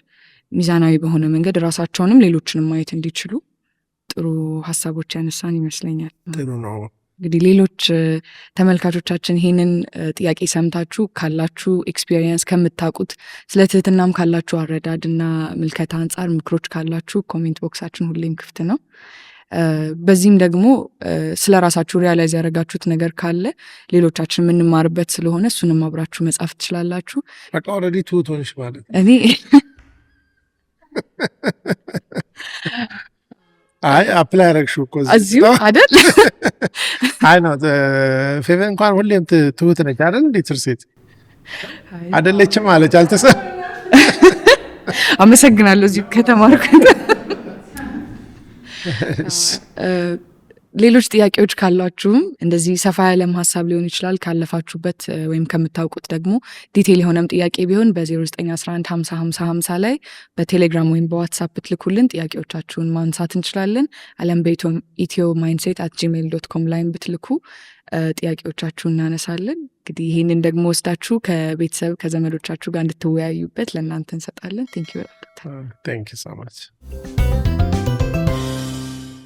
Speaker 1: ሚዛናዊ በሆነ መንገድ ራሳቸውንም ሌሎችንም ማየት እንዲችሉ ጥሩ ሀሳቦች ያነሳን ይመስለኛል።
Speaker 2: ጥሩ ነው።
Speaker 1: እንግዲህ ሌሎች ተመልካቾቻችን ይሄንን ጥያቄ ሰምታችሁ ካላችሁ ኤክስፒሪየንስ ከምታውቁት ስለ ትህትናም ካላችሁ አረዳድ እና ምልከታ አንጻር ምክሮች ካላችሁ ኮሜንት ቦክሳችን ሁሌም ክፍት ነው። በዚህም ደግሞ ስለ ራሳችሁ ሪያላይዝ ያደረጋችሁት ነገር ካለ ሌሎቻችን የምንማርበት ስለሆነ እሱንም አብራችሁ መጻፍ ትችላላችሁ።
Speaker 2: በቃ ኦልሬዲ ትሁት ሆንሽ ማለት
Speaker 1: እኔ
Speaker 2: አይ አፕላይ አደረግሽው እኮ
Speaker 1: እዚሁ አይደል?
Speaker 2: አይ ነው ፌቨ እንኳን ሁሌም ትሁት ነች አይደል? እንዴት ትርሴት አይደለችም አለች።
Speaker 1: አመሰግናለሁ እዚሁ ከተማርኩ። ሌሎች ጥያቄዎች ካሏችሁም እንደዚህ ሰፋ ያለም ሀሳብ ሊሆን ይችላል ካለፋችሁበት ወይም ከምታውቁት ደግሞ ዲቴል የሆነም ጥያቄ ቢሆን በ0911505050 ላይ በቴሌግራም ወይም በዋትሳፕ ብትልኩልን ጥያቄዎቻችሁን ማንሳት እንችላለን። አለም በኢትዮ ማይንድሴት @gmail.com ላይ ብትልኩ ጥያቄዎቻችሁን እናነሳለን። እንግዲህ ይህንን ደግሞ ወስዳችሁ ከቤተሰብ ከዘመዶቻችሁ ጋር እንድትወያዩበት ለእናንተ እንሰጣለን። ቴንክ ዩ ሶ ማች።